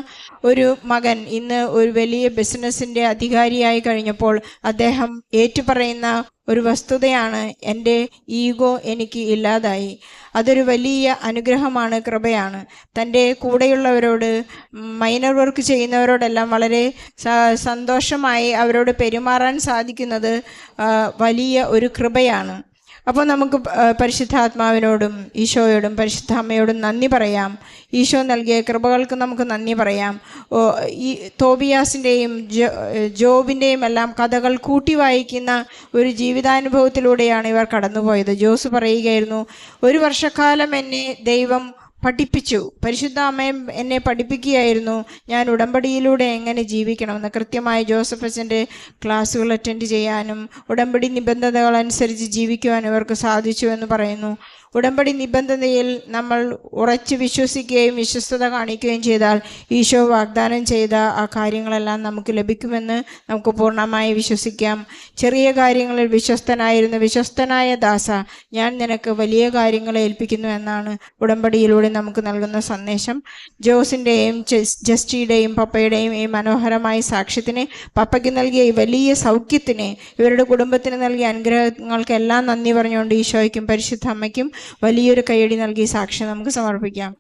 ഒരു മകൻ ഇന്ന് ഒരു വലിയ ബിസിനസ്സിൻ്റെ അധികാരിയായി കഴിഞ്ഞപ്പോൾ അദ്ദേഹം ഏറ്റുപറയുന്ന ഒരു വസ്തുതയാണ്, എൻ്റെ ഈഗോ എനിക്ക് ഇല്ലാതായി. അതൊരു വലിയ അനുഗ്രഹമാണ്, കൃപയാണ്. തൻ്റെ കൂടെയുള്ളവരോട്, മൈനർ വർക്ക് ചെയ്യുന്നവരോടെല്ലാം വളരെ സന്തോഷമായി അവരോട് പെരുമാറാൻ സാധിക്കുന്നത് വലിയ ഒരു കൃപയാണ്. അപ്പോൾ നമുക്ക് പരിശുദ്ധാത്മാവിനോടും ഈശോയോടും പരിശുദ്ധ അമ്മയോടും നന്ദി പറയാം. ഈശോ നൽകിയ കൃപകൾക്ക് നമുക്ക് നന്ദി പറയാം. ഈ തോബിയാസിൻ്റെയും ജോബിൻ്റെയും എല്ലാം കഥകൾ കൂട്ടി വായിക്കുന്ന ഒരു ജീവിതാനുഭവത്തിലൂടെയാണ് ഇവർ കടന്നുപോയത്. ജോസ് പറയുകയായിരുന്നു, 1 വർഷക്കാലം എന്നെ ദൈവം പഠിപ്പിച്ചു. പരിശുദ്ധ അമ്മയും എന്നെ പഠിപ്പിക്കുകയായിരുന്നു ഞാൻ ഉടമ്പടിയിലൂടെ എങ്ങനെ ജീവിക്കണമെന്ന്. കൃത്യമായി ജോസഫ് അച്ഛൻ്റെ ക്ലാസ്സുകൾ അറ്റൻഡ് ചെയ്യാനും ഉടമ്പടി നിബന്ധനകൾ അനുസരിച്ച് ജീവിക്കുവാനും ഇവർക്ക് സാധിച്ചു എന്ന് പറയുന്നു. ഉടമ്പടി നിബന്ധനയിൽ നമ്മൾ ഉറച്ചു വിശ്വസിക്കുകയും വിശ്വസ്തത കാണിക്കുകയും ചെയ്താൽ ഈശോ വാഗ്ദാനം ചെയ്ത ആ കാര്യങ്ങളെല്ലാം നമുക്ക് ലഭിക്കുമെന്ന് നമുക്ക് പൂർണ്ണമായി വിശ്വസിക്കാം. ചെറിയ കാര്യങ്ങളിൽ വിശ്വസ്തനായ ദാസ, ഞാൻ നിനക്ക് വലിയ കാര്യങ്ങളെ ഏൽപ്പിക്കുന്നു എന്നാണ് ഉടമ്പടിയിലൂടെ നമുക്ക് നൽകുന്ന സന്ദേശം. ജോസിൻ്റെയും ജസ്റ്റിയുടെയും പപ്പയുടെയും ഈ മനോഹരമായ സാക്ഷ്യത്തിന്, പപ്പയ്ക്ക് നൽകിയ ഈ വലിയ സൗഖ്യത്തിന്, ഇവരുടെ കുടുംബത്തിന് നൽകിയ അനുഗ്രഹങ്ങൾക്കെല്ലാം നന്ദി പറഞ്ഞുകൊണ്ട് ഈശോയ്ക്കും പരിശുദ്ധ അമ്മയ്ക്കും വലിയൊരു കൈയടി നൽകി സാക്ഷ്യം നമുക്ക് സമർപ്പിക്കാം.